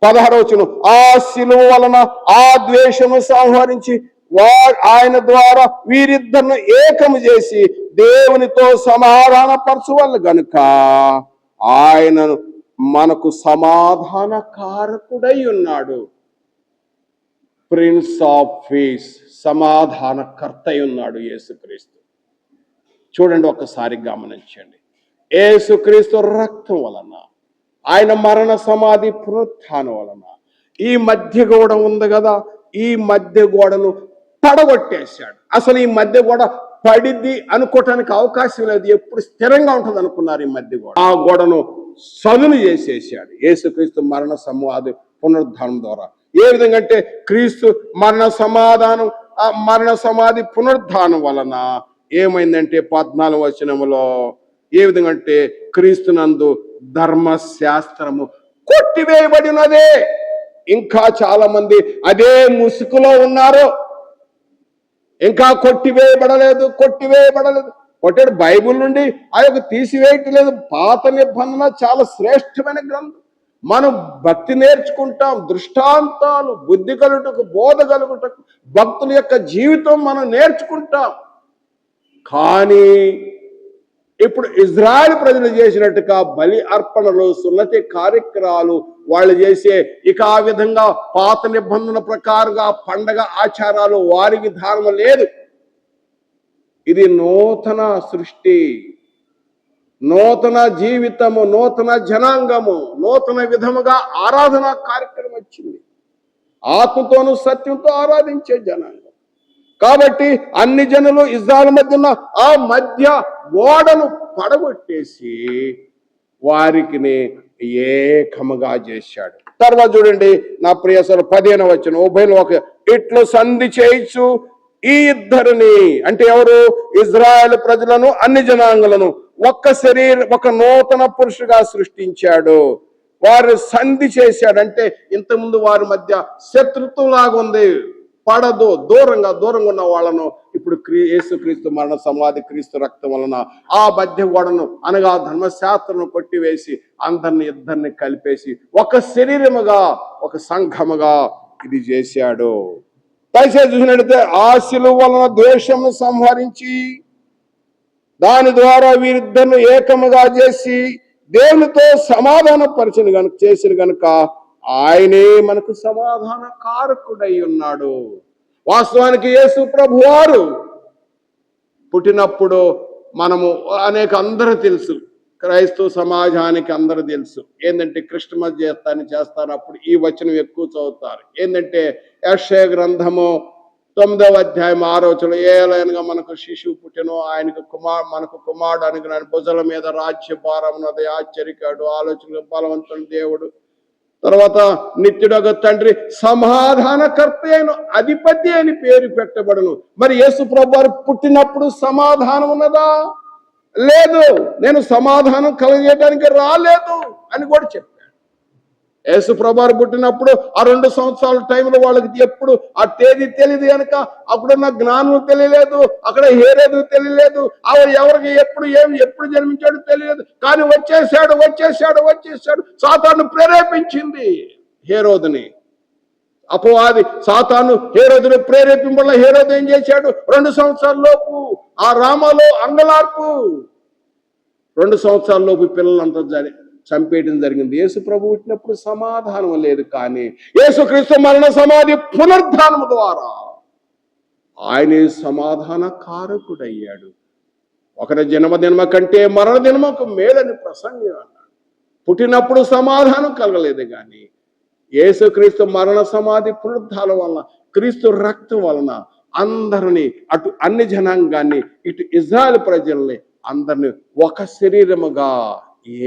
A: 16వ వచనం ఆ శిలువ వలన ఆ ద్వేషము సంహరించి ఆయన ద్వారా వీరిద్దరిని ఏకము చేసి దేవునితో సమాధానపరచువల్ల గనుక ఆయనను మనకు సమాధాన కారకుడై ఉన్నాడు. ప్రిన్స్ ఆఫ్ పీస్, సమాధానకర్త అయి ఉన్నాడు యేసుక్రీస్తు. చూడండి, ఒక్కసారి గమనించండి. యేసుక్రీస్తు రక్తం వలన, ఆయన మరణ సమాధి పునరుత్థానం వలన ఈ మధ్య గోడ ఉంది కదా, ఈ మధ్య గోడను పడగొట్టేశాడు. అసలు ఈ మధ్య గోడ పడిద్ది అనుకోవటానికి అవకాశం లేదు. ఎప్పుడు స్థిరంగా ఉంటుంది అనుకున్నారు ఈ మధ్య గోడ. ఆ గోడను సదును చేసేసాడు యేసుక్రీస్తు మరణ సమాధి పునరుద్ధానం ద్వారా. ఏ విధంగా అంటే క్రీస్తు మరణ సమాధి పునరుద్ధానం వలన ఏమైందంటే 14వ వచనములో ఏ విధంగా అంటే క్రీస్తునందు ధర్మశాస్త్రము కొట్టివేయబడినదే. ఇంకా చాలా మంది అదే ముసుగులో ఉన్నారు. ఇంకా కొట్టివేయబడలేదు. కొట్టాడు బైబిల్ నుండి ఆ యొక్క తీసివేయట్లేదు. పాత నిబంధన చాలా శ్రేష్టమైన గ్రంథం. మనం భక్తి నేర్చుకుంటాం, దృష్టాంతాలు, బుద్ధి కలుగుటకు, బోధ కలుగుటకు, భక్తుల యొక్క జీవితం మనం నేర్చుకుంటాం. కానీ ఇప్పుడు ఇజ్రాయెల్ ప్రజలు చేసినట్టుగా బలి అర్పణలు, సున్నతి కార్యక్రమాలు వాళ్ళు చేసే ఇక ఆ విధంగా పాత నిబంధన ప్రకారంగా పండగ ఆచారాలు వారి విధానం లేదు. ఇది నూతన సృష్టి, నూతన జీవితము, నూతన జనాంగము, నూతన విధముగా ఆరాధన కార్యక్రమం వచ్చింది. ఆత్మతోనూ సత్యంతో ఆరాధించే జనాంగం. కాబట్టి అన్ని జనులు ఇజ్రాయెల్ మధ్య ఉన్న ఆ మధ్య గోడను పడగొట్టేసి వారికి ఏకముగా చేశాడు. తర్వాత చూడండి నా ప్రియ సోదరులు, 15వ వచనం ఉభయలు ఒక ఇట్లు సంధి చేయించు ఈ ఇద్దరిని, అంటే ఎవరు? ఇజ్రాయెల్ ప్రజలను, అన్ని జనాంగులను ఒక నూతన పురుషుగా సృష్టించాడు. వారు సంధి చేశాడు. అంటే ఇంతకుముందు వారి మధ్య శత్రుత్వం లాగుంది, పడదు, దూరంగా ఉన్న వాళ్ళను ఇప్పుడు యేసుక్రీస్తు మరణ సమాధి, క్రీస్తు రక్తం వలన ఆ మధ్య గోడను అనగా ధర్మశాస్త్రం కొట్టివేసి ఇద్దరిని కలిపేసి ఒక శరీరముగా, ఒక సంఘముగా ఇది చేశాడు. దయచేసి చూసినట్లయితే ఆ శిలువ వలన ద్వేషమును సంహరించి దాని ద్వారా వీరిద్దరిని ఏకముగా చేసి దేవునితో సమాధాన చేసిన గనుక ఆయనే మనకు సమాధాన కారకుడై ఉన్నాడు. వాస్తవానికి యేసు ప్రభువారు పుట్టినప్పుడు మనము అందరూ తెలుసు, క్రైస్తవ సమాజానికి అందరూ తెలుసు ఏంటంటే క్రిస్టమస్ చేస్తారు. అప్పుడు ఈ వచనం ఎక్కువ చదువుతారు. ఏంటంటే యెషయా గ్రంథము 9వ అధ్యాయం 6వ వచనం, ఏలైనగా మనకు శిశువు పుట్టెను, మనకు కుమారుడు అనుగ్రహాన్ని భుజల మీద రాజ్య భారమున్నది, ఆశ్చర్యకాడు, ఆలోచన బలవంతుని దేవుడు, తర్వాత నిత్యుడొక తండ్రి, సమాధానకర్త అయిన అధిపతి అని పేరు పెట్టబడును. మరి యేసు ప్రభు వారు పుట్టినప్పుడు సమాధానం ఉన్నదా? లేదు. నేను సమాధానం కలగజేయడానికి రాలేదు అని కూడా చెప్పాడు. యేసు ప్రభు వారు పుట్టినప్పుడు ఆ 2 సంవత్సరాల టైంలో వాళ్ళకి ఎప్పుడు ఆ తేదీ తెలియదు కనుక అప్పుడున్న జ్ఞానం తెలియలేదు, అక్కడ హేరోదు తెలియలేదు, ఎవరికి ఎప్పుడు జన్మించాడు తెలియదు. కానీ వచ్చేసాడు. సాతాను ప్రేరేపించింది హేరోదుని. అపవాది సాతాను హేరోదుని ప్రేరేపింపడం హేరోదు ఏం చేశాడు? 2 సంవత్సరాల లోపు ఆ రామాలో అంగలార్పు, 2 సంవత్సరాల లోపు పిల్లలంతా చంపేయడం జరిగింది. యేసు ప్రభు పుట్టినప్పుడు సమాధానం లేదు. కానీ యేసుక్రీస్తు మరణ సమాధి పునరుద్ధానం ద్వారా ఆయనే సమాధాన కారకుడయ్యాడు. ఒకరి జన్మదినమ కంటే మరణ దినమకు మేలని ప్రసంగి అన్నాడు. పుట్టినప్పుడు సమాధానం కలగలేదు. కానీ యేసుక్రీస్తు మరణ సమాధి పునరుద్ధానం వలన, క్రీస్తు రక్తం వలన అందరినీ, అటు అన్ని జనాంగాన్ని, ఇటు ఇజ్రాయెల్ ప్రజల్ని అందరినీ ఒక శరీరముగా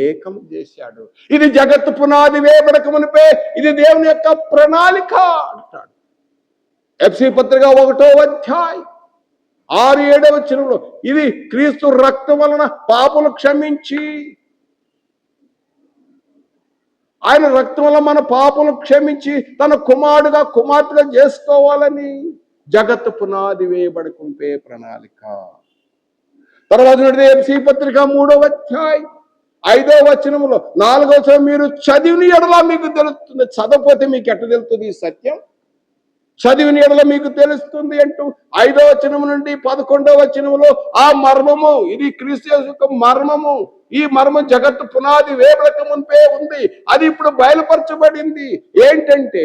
A: ఏకం చేశాడు. ఇది జగత్తు పునాది వేయబడక మునిపే ఇది దేవుని యొక్క ప్రణాళిక అంటాడు. ఎఫెసీ పత్రిక 1వ అధ్యాయం 6-7 వచనంలో ఇది క్రీస్తు రక్తం వలన పాపలు క్షమించి, ఆయన రక్తం వల్ల మన పాపలు క్షమించి తన కుమారుడుగా కుమార్తెగా చేసుకోవాలని జగత్తు పునాది వేయబడుకుంటే ప్రణాళిక. తర్వాత ఎఫెసీ పత్రిక 3వ అధ్యాయం 5వ వచనంలో 4వ వచనం, మీరు చదివిన ఎడల మీకు తెలుస్తుంది. చదవకపోతే మీకు ఎట్ట తెలుస్తుంది ఈ సత్యం? చదివిన ఎడల మీకు తెలుస్తుంది అంటూ 5వ వచనం నుండి 11వ వచనంలో ఆ మర్మము, ఇది క్రీస్తు యొక్క మర్మము. ఈ మర్మం జగత్తు పునాది వేయబడక మునిపే ఉంది, అది ఇప్పుడు బయలుపరచబడింది. ఏంటంటే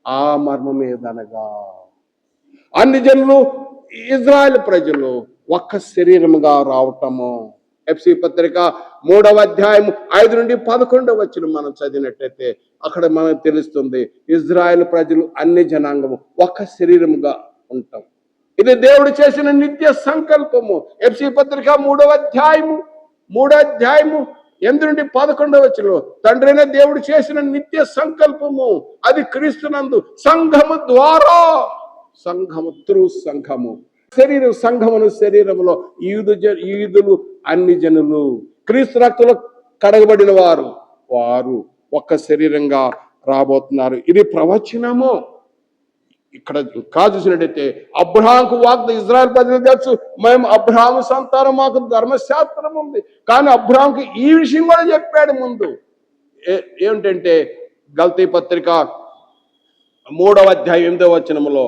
A: ఆ మర్మం ఏదనగా అన్ని జనులు, ఇజ్రాయెల్ ప్రజలు ఒక్క శరీరముగా రావటము. ఎఫెసీ పత్రిక 3వ అధ్యాయం 5 నుండి 11వ వచనం మనం చదివినట్లయితే అక్కడ మనకు తెలుస్తుంది, ఇజ్రాయెల్ ప్రజలు అన్ని జనాంగము ఒక్క శరీరముగా ఉంటాం. ఇది దేవుడు చేసిన నిత్య సంకల్పము. ఎఫెసీ పత్రిక 3వ అధ్యాయము 8 నుండి 11వ వచనంలో తండ్రి అయిన దేవుడు చేసిన నిత్య సంకల్పము, అది క్రీస్తునందు సంఘము ద్వారా, సంఘము త్రూ సంఘము, సంఘమును శరీరములో యూదులు అన్ని జనులు క్రీస్తు రక్తంలో కడగబడిన వారు ఒక్క శరీరంగా రాబోతున్నారు. ఇది ప్రవచనము. ఇక్కడ చూసినట్టయితే అబ్రహాముకు వాగ్దానం, ఇజ్రాయెల్ ప్రజలకు తెలుసు మేము అబ్రహాము సంతానం, మాకు ధర్మశాస్త్రం ఉంది. కానీ అబ్రహాముకి ఈ విషయం కూడా చెప్పాడు ముందు. ఏమిటంటే గల్తీ పత్రిక 3వ అధ్యాయం 8వ వచనంలో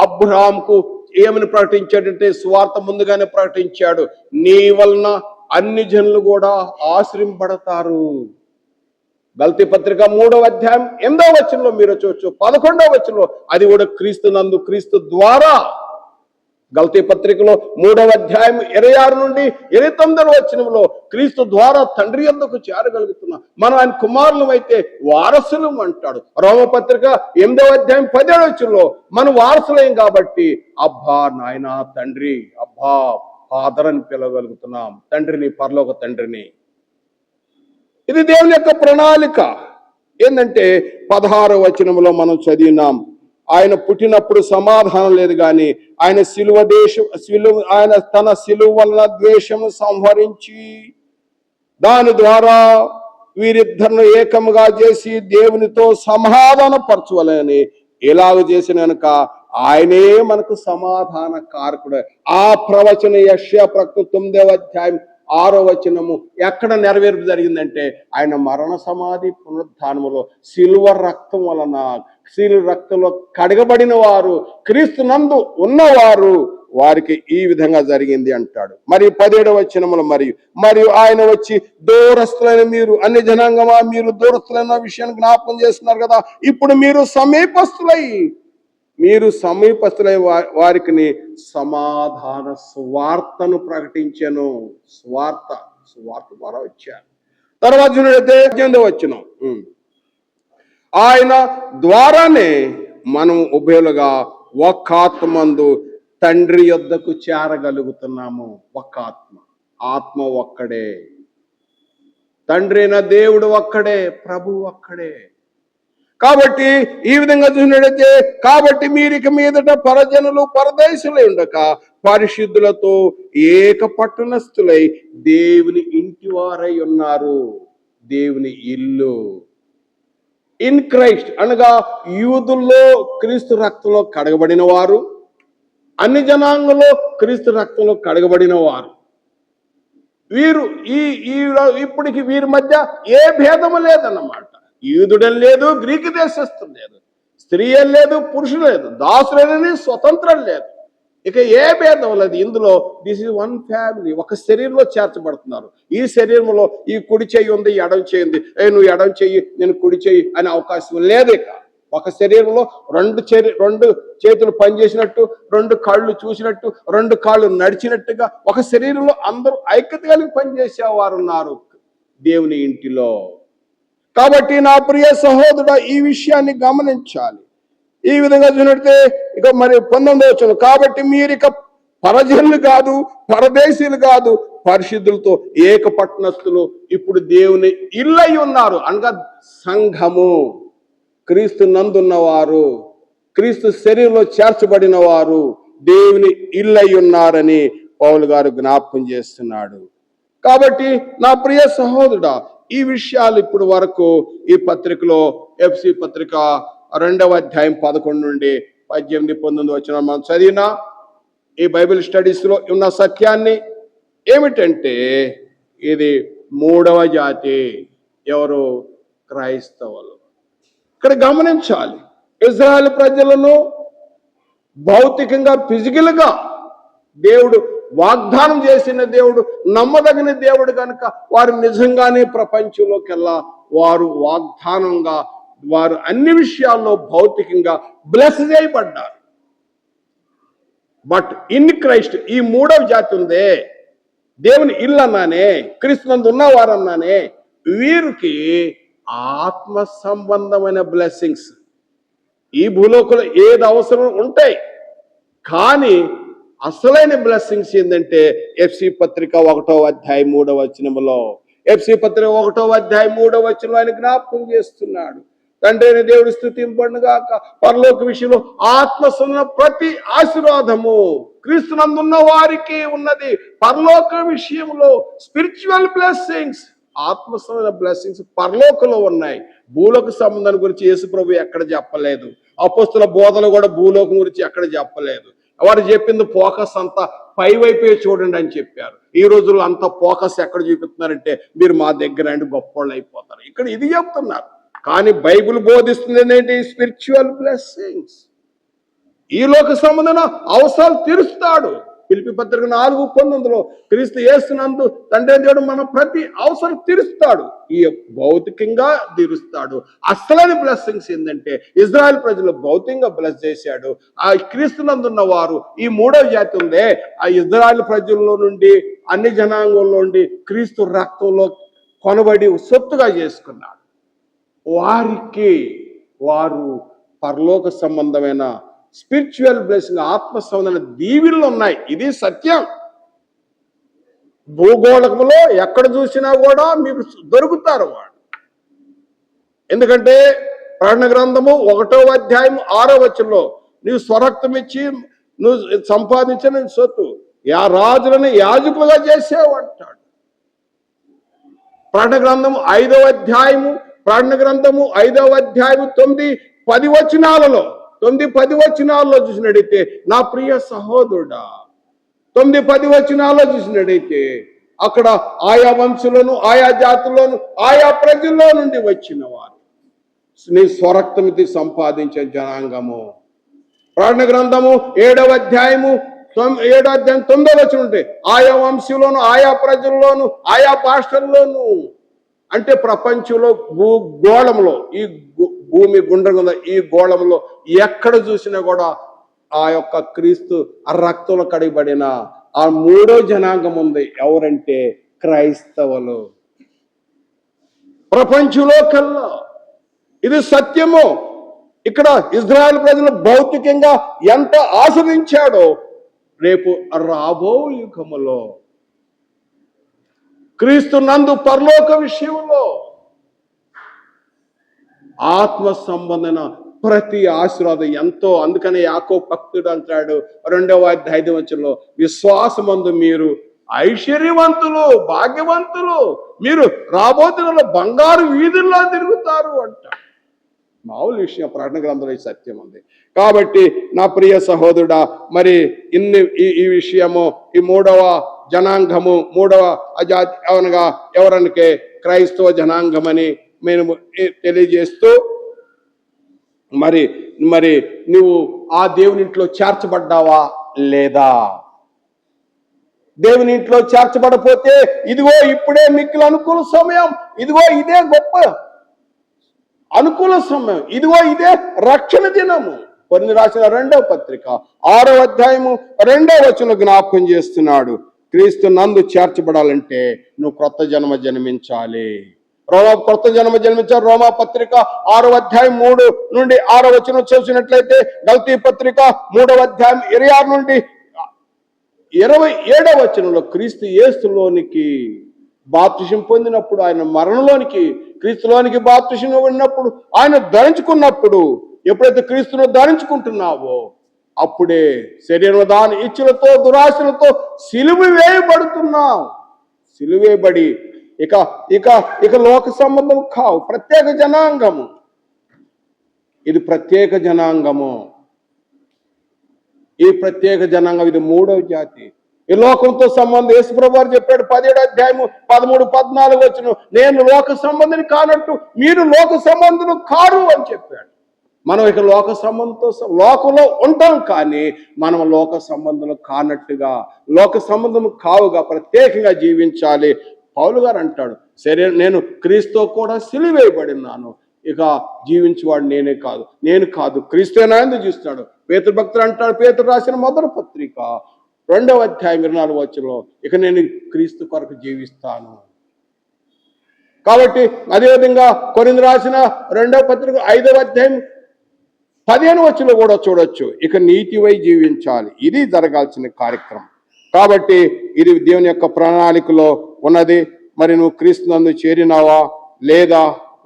A: అబ్రహాముకు ఏమని ప్రకటించాడంటే, సువార్త ముందుగానే ప్రకటించాడు, నీ వలన అన్ని జనులు కూడా ఆశ్రయింపబడతారు. గల్తీ పత్రిక 3వ అధ్యాయం 8వ వచనంలో మీరు చూడొచ్చు. 11వ వచనంలో అది కూడా క్రీస్తు నందు, క్రీస్తు ద్వారా. గల్తీ పత్రికలో 3వ అధ్యాయం 26 నుండి 29వ వచనంలో క్రీస్తు ద్వారా తండ్రి యొద్దకు చేరగలుగుతున్నాం, మనం ఆయన కుమారులం అయితే వారసులం అంటాడు. రోమపత్రిక 8వ అధ్యాయం 10వ వచనంలో మనం వారసులేం కాబట్టి అబ్బా నాయన తండ్రి, అబ్బా ఫాదర్ అని పిలవగలుగుతున్నాం, తండ్రిని, పరలోక తండ్రిని. ఇది దేవుని యొక్క ప్రణాళిక. ఏంటంటే 16వ వచనంలో మనం చదివినాం, ఆయన పుట్టినప్పుడు సమాధానం లేదు, కానీ ఆయన ఆయన తన సిలువ వలన ద్వేషము సంహరించి దాని ద్వారా వీరిద్దరిని ఏకముగా చేసి దేవునితో సమాధాన పరచువలని ఎలాగ చేసిన కనుక ఆయనే మనకు సమాధాన కారకుడు. ఆ ప్రవచన యెషయా ప్రవక్త 9వ అధ్యాయం 6వ వచనము ఎక్కడ నెరవేర్పు జరిగిందంటే, ఆయన మరణ సమాధి పునరుద్ధానములో సిలువ రక్తం వలన, సిలువ రక్తంలో కడగబడిన వారు, క్రీస్తు నందు ఉన్నవారు, వారికి ఈ విధంగా జరిగింది అంటాడు. మరి 17వ వచనములో మరియు ఆయన వచ్చి దూరస్తులైన మీరు, అన్ని జనాంగమా మీరు దూరస్తులైన విషయాన్ని జ్ఞాపకం చేస్తున్నారు కదా, ఇప్పుడు మీరు సమీపస్తులై వారికి సమాధాన స్వార్థను ప్రకటించను. స్వార్థ ద్వారా వచ్చారు. తర్వాత చూడండి 18వ వచనం, ఆయన ద్వారానే మనం ఉభయులుగా ఒక్క ఆత్మందు తండ్రి యొద్దకు చేరగలుగుతున్నాము. ఒక్క ఆత్మ ఒక్కడే, తండ్రి అయిన దేవుడు ఒక్కడే, ప్రభు ఒక్కడే. కాబట్టి ఈ విధంగా చూసినట్లయితే, కాబట్టి మీరిక మీదట పరజనులు పరదేశులై ఉండక పరిశుద్ధులతో ఏక పట్టణస్థులై దేవుని ఇంటి వారై ఉన్నారు. దేవుని ఇల్లు ఇన్ క్రైస్ట్ అనగా యూదుల్లో క్రీస్తు రక్తంలో కడగబడిన వారు, అన్ని జనాంగంలో క్రీస్తు రక్తంలో కడగబడిన వారు. వీరు ఇప్పటికి వీరి మధ్య ఏ భేదము లేదన్నమాట. యూదుడని లేదు, గ్రీకు దేశస్థుడు లేదు, స్త్రీ లేదు, పురుషుడు లేదు, దాసులని స్వతంత్రం లేదు, ఇక ఏ భేదం లేదు. ఇందులో దిస్ ఇస్ వన్ ఫ్యామిలీ, ఒక శరీరంలో చేర్చబడుతున్నారు. ఈ శరీరంలో ఈ కుడి చెయ్యి ఉంది, ఎడం చెయ్యి ఉంది, నువ్వు ఎడం చెయ్యి నేను కుడి చెయ్యి అనే అవకాశం లేదు. ఇక ఒక శరీరంలో రెండు చేతులు పనిచేసినట్టు, రెండు కాళ్ళు చూసినట్టు, రెండు కాళ్ళు నడిచినట్టుగా ఒక శరీరంలో అందరూ ఐక్యత కలిగి పనిచేసేవారు ఉన్నారు దేవుని ఇంటిలో. కాబట్టి నా ప్రియ సహోదరుడు ఈ విషయాన్ని గమనించాలి. ఈ విధంగా చూసినట్టే ఇక మరి 19వ వచనం, కాబట్టి మీరు ఇక పరజనులు కాదు, పరదేశీయులు కాదు, పరిశుద్ధులతో ఏక పట్టణస్థులు ఇప్పుడు దేవుని ఇల్లై ఉన్నారు. అనగా సంఘము, క్రీస్తు నందున్నవారు, క్రీస్తు శరీరంలో చేర్చబడిన వారు, దేవుని ఇల్లై ఉన్నారని పౌలు గారు జ్ఞాపకం చేస్తున్నాడు. కాబట్టి నా ప్రియ సహోదరుడా, ఈ విషయాలు ఇప్పుడు వరకు ఈ పత్రికలో ఎఫ్సి పత్రిక 2వ అధ్యాయం 11 నుండి 18, 19 వచ్చిన మనం చదివిన ఈ బైబిల్ స్టడీస్ లో ఉన్న సత్యాన్ని ఏమిటంటే, ఇది 3వ జాతి. ఎవరు? క్రైస్తవులు. ఇక్కడ గమనించాలి, ఇజ్రాయెల్ ప్రజలను భౌతికంగా ఫిజికల్ గా దేవుడు వాగ్దానం చేసిన దేవుడు, నమ్మదగిన దేవుడు కనుక వారు నిజంగానే ప్రపంచంలోకెల్లా వారు వాగ్దానంగా, వారు అన్ని విషయాల్లో భౌతికంగా బ్లెస్ చేయబడ్డారు. బట్ ఇన్ క్రైస్ట్ ఈ 3వ జాతి ఉందే, దేవుని ఇల్లు అన్నానే, క్రీస్తునందు ఉన్నవారు అన్నానే, వీరికి ఆత్మ సంబంధమైన బ్లెస్సింగ్స్ ఈ భూలోకంలో ఏది అవసరం ఉంటాయి. కానీ అసలైన బ్లెస్సింగ్స్ ఏంటంటే ఎఫ్సి పత్రిక 1వ అధ్యాయం 3వ వచనంలో, ఎఫ్సి పత్రిక 1వ అధ్యాయం 3వ వచనంలో ఆయన జ్ఞాపకం చేస్తున్నాడు. తండ్రి అయిన దేవుడు స్తుతింపడుగాక, పరలోక విషయంలో ఆత్మ సంబంధ ప్రతి ఆశీర్వాదము క్రీస్తునందున్న వారికి ఉన్నది. పరలోక విషయంలో స్పిరిచువల్ బ్లెస్సింగ్స్, ఆత్మ సంబంధ బ్లెస్సింగ్స్ పరలోకంలో ఉన్నాయి. భూలోక సంబంధం గురించి యేసు ప్రభు ఎక్కడ చెప్పలేదు. అపోస్తుల బోధలు కూడా భూలోకం గురించి ఎక్కడ చెప్పలేదు. వారు చెప్పింది ఫోకస్ అంతా పై వైపే చూడండి అని చెప్పారు. ఈ రోజుల్లో అంత ఫోకస్ ఎక్కడ చూపిస్తున్నారంటే, మీరు మా దగ్గర అండి గొప్పోళ్ళు అయిపోతారు, ఇక్కడ ఇది చెప్తున్నారు. కానీ బైబిల్ బోధిస్తుంది ఏంటి? Spiritual blessings. ఈ లోక సంబంధమైన అవసరాలు తీరుస్తాడు. ఫిలిప్పీ పత్రిక 4:19 క్రీస్తు యేసునందు తండ్రి దేవుడు మన ప్రతి అవసరం తీరుస్తాడు. ఈ భౌతికంగా తీరుస్తాడు. అసలైన బ్లెస్సింగ్స్ ఏంటంటే, ఇజ్రాయెల్ ప్రజలు భౌతికంగా బ్లెస్ చేశాడు. ఆ క్రీస్తునందున్న వారు ఈ 3వ జాతి ఉందే, ఆ ఇజ్రాయెల్ ప్రజల్లో నుండి, అన్ని జనాంగంలో నుండి క్రీస్తు రక్తంలో కొనబడి సొత్తుగా చేసుకున్నాడు. వారికి వారు పరలోక సంబంధమైన స్పిరిచువల్ బ్లెస్సింగ్, ఆత్మ సంబంధమైన దీవెనలు ఉన్నాయి. ఇది సత్యం. భూగోళంలో ఎక్కడ చూసినా కూడా మీకు దొరుకుతారు వాడు. ఎందుకంటే ప్రకటన గ్రంథము 1వ అధ్యాయం 6వ వచనంలో, నీవు స్వరక్తం ఇచ్చి నువ్వు సంపాదించిన సొత్తు రాజులను యాజకులుగా చేసావు అంటాడు. ప్రకటన గ్రంథము 5వ అధ్యాయము 9-10 వచనాలలో 9-10 వచనాల్లో చూసినట్టయితే, నా ప్రియ సహోదరుడా, 9-10 వచనాల్లో చూసినట్టయితే అక్కడ ఆయా వంశులను, ఆయా జాతులను, ఆయా ప్రజల్లో నుండి వచ్చిన వారు నీ స్వరక్తమితి సంపాదించే జనాంగము. ప్రకటన గ్రంథము 7వ అధ్యాయము 9వ వచనం ఉంటే, ఆయా వంశంలోను, ఆయా ప్రజల్లోను, ఆయా పాస్టర్లోను, అంటే ప్రపంచంలో భూగోళంలో, ఈ భూమి గుండ్రంగా ఈ గోళంలో ఎక్కడ చూసినా కూడా ఆ యొక్క క్రీస్తు ఆ రక్తంలో కడిగబడిన ఆ 3వ జనాంగం ఉంది. ఎవరంటే క్రైస్తవులు. ప్రపంచంలో కల్లా ఇది సత్యము. ఇక్కడ ఇజ్రాయెల్ ప్రజలు భౌతికంగా ఎంత ఆస్వాదించాడో, రేపు రాబో యుగములో క్రీస్తు నందు పరలోక విషయంలో ఆత్మ సంబంధన ప్రతి ఆశీర్వాదం ఎంతో. అందుకనే యాకోబు భక్తుడు అంటాడు 2వ అధ్యాయం 5వ వచనంలో, విశ్వాసమందు మీరు ఐశ్వర్యవంతులు, భాగ్యవంతులు, మీరు రాబోతున్న బంగారు వీధుల్లో తిరుగుతారు అంటాడు. మామూలు విషయం, ప్రకటన గ్రంథంలో ఈ సత్యం ఉంది. కాబట్టి నా ప్రియ సహోదరుడా, మరి ఈ విషయము, ఈ 3వ జనాంగము, 3వ అజాతి అనగా ఎవరనకే క్రైస్తవ జనాంగమని మేము తెలియజేస్తూ, మరి మరి నువ్వు ఆ దేవుని ఇంట్లో చేర్చబడ్డావా లేదా? దేవుని ఇంట్లో చేర్చబడపోతే, ఇదిగో ఇప్పుడే మిక్కిలి అనుకూల సమయం, ఇదిగో ఇదే గొప్ప అనుకూల సమయం, ఇదిగో ఇదే రక్షణ దినము. కొన్ని రాసిన 2వ పత్రిక 6వ అధ్యాయము 2వ వచనం జ్ఞాపకం చేస్తున్నాడు. క్రీస్తు నందు చేర్చబడాలంటే నువ్వు క్రొత్త జన్మ జన్మించాలి. క్రొత్త జన్మ జన్మించాలి. రోమా పత్రిక 6వ అధ్యాయం 3 నుండి 6వ వచనం చూసినట్లయితే, గల్తీ పత్రిక 3వ అధ్యాయం 26 నుండి 27వ వచనంలో, క్రీస్తు యేసులోనికి బాప్తిసం పొందినప్పుడు, ఆయన మరణంలోనికి క్రీస్తులోనికి బాప్తిసం ఉన్నప్పుడు, ఆయన ధరించుకున్నప్పుడు, ఎప్పుడైతే క్రీస్తును ధరించుకుంటున్నావో అప్పుడే శరీరం దాని ఇచ్చులతో దురాశలతో సిలువ వేయబడుతున్నాం. సిలువేయబడి ఇక ఇక ఇక లోక సంబంధం కావు, ప్రత్యేక జనాంగము. ఇది ప్రత్యేక జనాంగము. ఈ ప్రత్యేక జనాంగం ఇది 3వ జాతి. ఈ లోకంతో సంబంధం యేసుప్రభువు వారు చెప్పాడు 17వ అధ్యాయము 13, 14 వచనం, నేను లోక సంబంధిని కానట్టు మీరు లోక సంబంధులు కారు అని చెప్పాడు. మనం ఇక లోక సంబంధంతో లోకంలో ఉంటాం, కానీ మనం లోక సంబంధులు కానట్టుగా, లోక సంబంధం కావుగా ప్రత్యేకంగా జీవించాలి. పౌలు గారు అంటాడు, సరే నేను క్రీస్తుతో కూడా సిలువేయబడినాను, ఇక జీవించేవాడు నేను కాదు క్రీస్తునా ఎందుకు చూస్తున్నాడు. పేతురు భక్తుడు అంటాడు, పేతురు రాసిన మొదటి పత్రిక 2వ అధ్యాయం 24 వచనంలో, ఇక నేను క్రీస్తు కొరకు జీవిస్తాను. కాబట్టి అదేవిధంగా కొరింథీ రాసిన 2వ పత్రిక 5వ అధ్యాయం 15 వచనంలో కూడా చూడొచ్చు, ఇక నీతివై జీవించాలి. ఇది జరగాల్సిన కార్యక్రమం. కాబట్టి ఇది దేవుని యొక్క ప్రణాళికలో ఉన్నది. మరి నువ్వు క్రీస్తునందు చేరినావా లేదా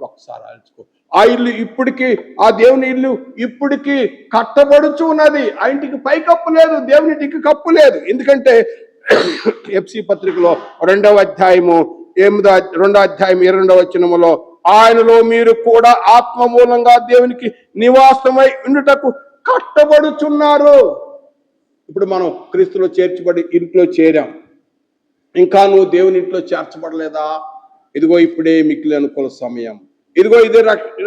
A: ఒకసారి ఆలోచుకో. ఆ ఇల్లు ఇప్పటికీ, ఆ దేవుని ఇల్లు ఇప్పటికీ కట్టబడుచు ఉన్నది. ఆ ఇంటికి పై కప్పు లేదు, దేవుని ఇంటికి కప్పు లేదు. ఎందుకంటే ఎఫ్సి పత్రికలో 2వ అధ్యాయము 22వ వచనములో, ఆయనలో మీరు కూడా ఆత్మ మూలంగా దేవునికి నివాసమై ఉండుటకు కట్టబడుచున్నారు. ఇప్పుడు మనం క్రీస్తులో చేర్చబడి ఇంట్లో చేరాం. ఇంకా నువ్వు దేవుని ఇంట్లో చేర్చబడలేదా? ఇదిగో ఇప్పుడే మిక్కిలి అనుకూల సమయం. ఇదిగో ఇదే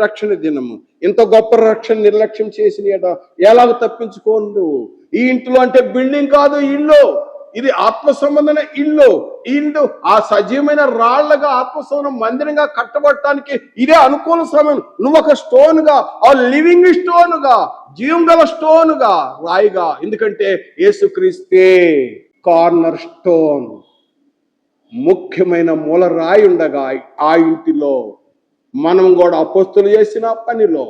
A: రక్షణ దినము. ఇంత గొప్ప రక్షణ నిర్లక్ష్యం చేసిన ఎలాగ తప్పించుకోండు? ఈ ఇంట్లో అంటే బిల్డింగ్ కాదు, ఇల్లు. ఇది ఆత్మ సంబంధమైన ఇల్లు. ఈ ఇల్లు ఆ సజీవమైన రాళ్లగా ఆత్మ సంబంధం మందిరంగా కట్టబడటానికి ఇదే అనుకూల సమయం. నువ్వు ఒక స్టోన్ గా, ఆ లివింగ్ స్టోన్ గా, జీవం గల స్టోన్ గా, రాయిగా. ఎందుకంటే యేసుక్రీస్తే కార్నర్ స్టోన్, ముఖ్యమైన మూల రాయి ఉండగా ఆ ఇంటిలో మనం కూడా అపోస్తులు చేసిన పనిలో,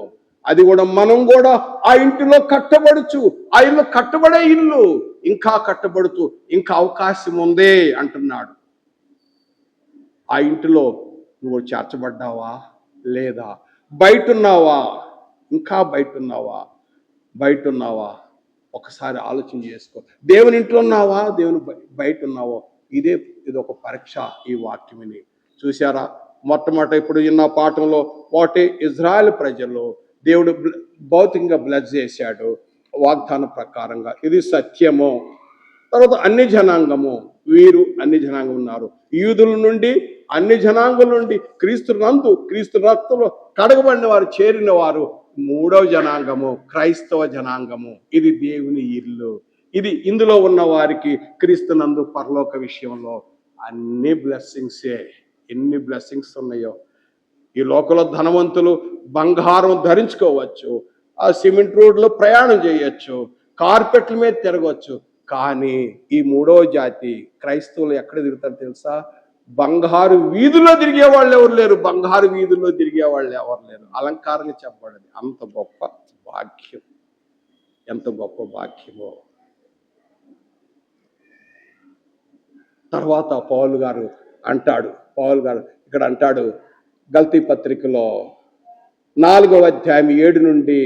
A: అది కూడా మనం కూడా ఆ ఇంటిలో కట్టబడుచు, ఆ ఇల్లు కట్టబడే ఇల్లు ఇంకా కట్టబడుతూ ఇంకా అవకాశం ఉంది అంటున్నాడు. ఆ ఇంటిలో నువ్వు చేర్చబడ్డావా లేదా? బయట ఉన్నావా? ఇంకా బయట ఉన్నావా? ఒకసారి ఆలోచన చేసుకో. దేవుని ఇంట్లో ఉన్నావా, దేవుని బయట ఉన్నావో? ఇది ఒక పరీక్ష. ఈ వాక్యమని చూసారా? మొట్టమొదట ఇప్పుడు ఇన్న పాఠంలో ఒకటి, ఇజ్రాయెల్ ప్రజలు దేవుడు భౌతికంగా బ్లెస్ చేశాడు వాగ్దాన ప్రకారంగా, ఇది సత్యము. తర్వాత అన్ని జనాంగము, వీరు అన్ని జనాంగం ఉన్నారు. యూదుల నుండి, అన్ని జనాంగుల నుండి క్రీస్తు రక్తంలో కడగబడిన వారు చేరిన వారు 3వ జనాంగము, క్రైస్తవ జనాంగము. ఇది దేవుని ఇల్లు. ఇది ఇందులో ఉన్న వారికి క్రీస్తునందు పరలోక విషయంలో అన్ని బ్లెస్సింగ్సే. ఎన్ని బ్లెస్సింగ్స్ ఉన్నాయో! ఈ లోకంలో ధనవంతులు బంగారం ధరించుకోవచ్చు, ఆ సిమెంట్ రోడ్లో ప్రయాణం చేయొచ్చు, కార్పెట్ల మీద తిరగవచ్చు. కానీ ఈ 3వ జాతి క్రైస్తవులు ఎక్కడ తిరుగుతారు తెలుసా? బంగారు వీధుల్లో తిరిగే వాళ్ళు ఎవరు లేరు. అలంకారంగా చెప్పబడింది. అంత గొప్ప భాగ్యం, ఎంత గొప్ప భాగ్యమో! తర్వాత పౌలు గారు ఇక్కడ అంటాడు గల్తీ పత్రికలో 4వ అధ్యాయం 7 నుండి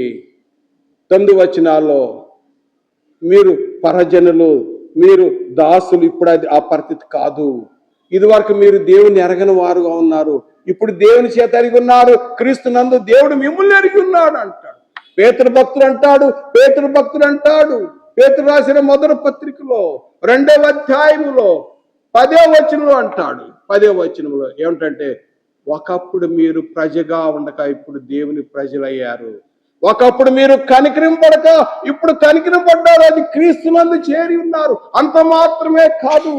A: 9 వచనాల్లో, మీరు పరజనులు, మీరు దాసులు. ఇప్పుడు అది ఆ పరిస్థితి కాదు. ఇది వరకు మీరు దేవుని ఎరగని వారుగా ఉన్నారు, ఇప్పుడు దేవుని చేత ఎరిగి ఉన్నారు. క్రీస్తునందు దేవుడు మిమ్మల్ని ఎరిగి ఉన్నాడు అంటాడు. పేతురు భక్తుడు అంటాడు పేతురు రాసిన మొదటి పత్రికలో 2వ అధ్యాయములో 10వ వచనంలో అంటాడు. 10వ వచనంలో ఏమిటంటే, ఒకప్పుడు మీరు ప్రజగా ఉండక ఇప్పుడు దేవుని ప్రజలయ్యారు. ఒకప్పుడు మీరు కనికరింపడక ఇప్పుడు కనికరింపడ్డారు. అది క్రీస్తునందు చేరి ఉన్నారు. అంత మాత్రమే కాదు.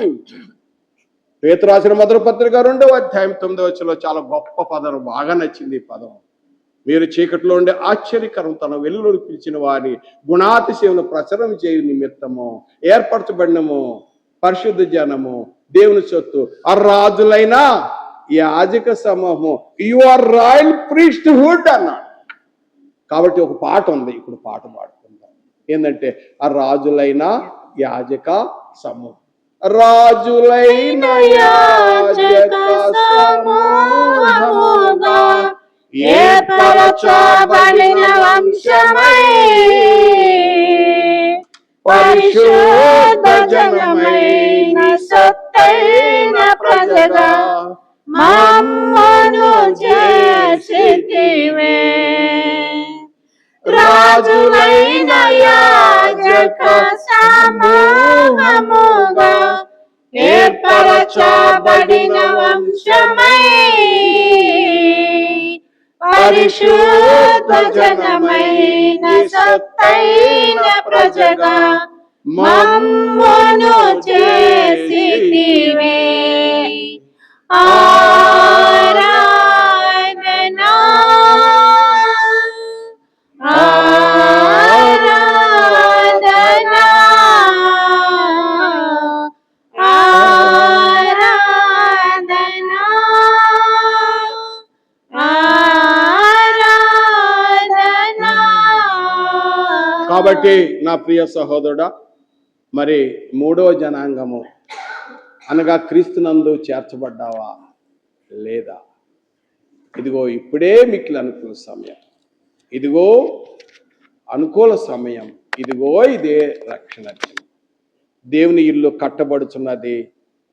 A: పేతురు రాసిన మొదటి పత్రిక 2వ అధ్యాయం 9వ వచనంలో చాలా గొప్ప పదం, బాగా నచ్చింది ఈ పదం. మీరు చీకట్లో ఉండే ఆశ్చర్యకరం తన వెలుగులోకి పిలిచిన వారి గుణాతిశయమును ప్రచురం చేయు నిమిత్తము ఏర్పరచబడినము పరిశుద్ధ జనము, దేవుని సొత్తు, ఆ రాజులైన యాజక సమూహము, యు ఆర్ రాయల్ ప్రీస్ట్హుడ్ అన్నాడు. కాబట్టి ఒక పాట ఉంది, ఇప్పుడు పాట పాడుకుందాం. ఏంటంటే, ఆ రాజులైన యాజక సమూహం, రాజులైన యాజక సమూహముగా
B: ఏర్పరచబడిన వంశమై
A: పరిశుద్ధ జనమైన సొత్తైన ప్రజగా మమ్మను చేసితివే. రాజులైన యాజక సమూహముగా ఏర్పరచబడిన వంశమై పరిశుద్ధ జనమైన సొత్తైన ప్రజగా మమ్మును చేసితివే. ఆరాధనా ఆరాధనా ఆరాధనా ఆరాధనా. కాబట్టి నా ప్రియ సహోదరుడా, మరి మూడో జనాంగము అనగా క్రీస్తునందు చేర్చబడ్డావా లేదా? ఇదిగో ఇప్పుడే మిక్కిలి అనుకూల సమయం, ఇదిగో అనుకూల సమయం, ఇదిగో ఇదే రక్షణ. దేవుని ఇల్లు కట్టబడుచున్నది.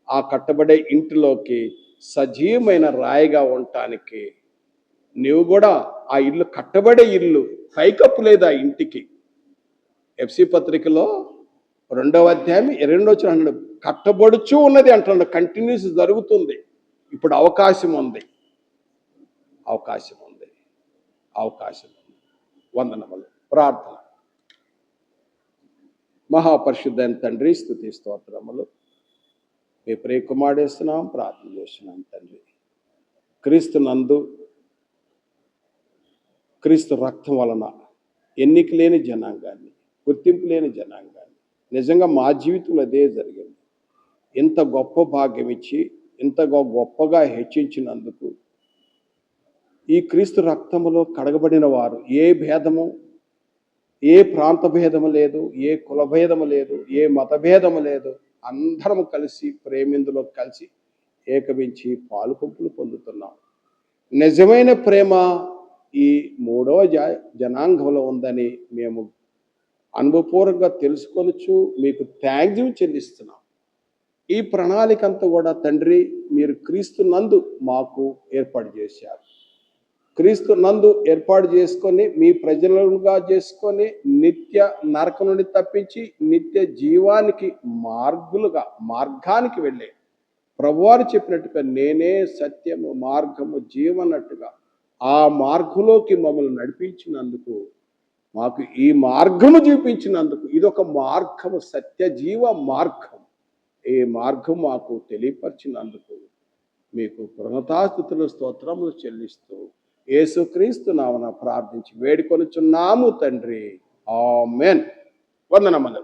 A: ఆ కట్టబడే ఇంటిలోకి సజీవమైన రాయిగా ఉండటానికి నీవు కూడా ఆ ఇల్లు కట్టబడే ఇల్లు, పైకప్పు లేదు ఆ ఇంటికి. ఎఫ్సి పత్రికలో 2వ అధ్యాయం 22వ వచనం అన్నాడు, కట్టబడుచు ఉన్నది అంటున్నాడు. కంటిన్యూస్ జరుగుతుంది. ఇప్పుడు అవకాశం ఉంది, అవకాశం ఉంది, అవకాశం ఉంది. వందనములు. ప్రార్థన. మహాపరిశుద్ధైన తండ్రి, స్తుతి స్తోత్రములు మీ ప్రియ కుమారుడేస్తున్నాం, ప్రార్థన చేస్తున్నాం తండ్రి. క్రీస్తు నందు, క్రీస్తు రక్తం వలన ఎన్నిక లేని జనాంగాన్ని, గుర్తింపు లేని జనాంగాన్ని, నిజంగా మా జీవితంలో అదే జరిగింది. ఇంత గొప్ప భాగ్యం ఇచ్చి ఇంత గొప్పగా హెచ్చించినందుకు ఈ క్రీస్తు రక్తములో కడగబడిన వారు ఏ భేదము, ఏ ప్రాంత భేదము లేదు, ఏ కుల భేదము లేదు, ఏ మత భేదము లేదు. అందరం కలిసి ప్రేమిందులో కలిసి ఏకమించి పాలుకొంపులు పొందుతున్నాం. నిజమైన ప్రేమ ఈ మూడవ జనాంగంలో ఉందని మేము అనుభవపూర్వకంగా తెలుసుకొనొచ్చు. మీకు థ్యాంక్స్ చెల్లిస్తున్నాం. ఈ ప్రణాళిక అంతా కూడా తండ్రి మీరు క్రీస్తు నందు మాకు ఏర్పాటు చేశారు. క్రీస్తు నందు ఏర్పాటు చేసుకొని మీ ప్రజలుగా చేసుకొని నిత్య నరకం నుండి తప్పించి నిత్య జీవానికి మార్గానికి వెళ్ళే ప్రభువారు చెప్పినట్టుగా నేనే సత్యము మార్గము జీవనట్టుగా ఆ మార్గంలోకి మమ్మల్ని నడిపించినందుకు, మాకు ఈ మార్గము చూపించినందుకు, ఇదొక మార్గము, సత్య జీవ మార్గం. ఈ మార్గం మాకు తెలియపరిచినందుకు మీకు కృతజ్ఞతాస్తుతులు స్తోత్రములు చెల్లిస్తూ యేసుక్రీస్తు నామమున ప్రార్థించి వేడుకొనుచున్నాము తండ్రి. ఆమేన్. వందనములు.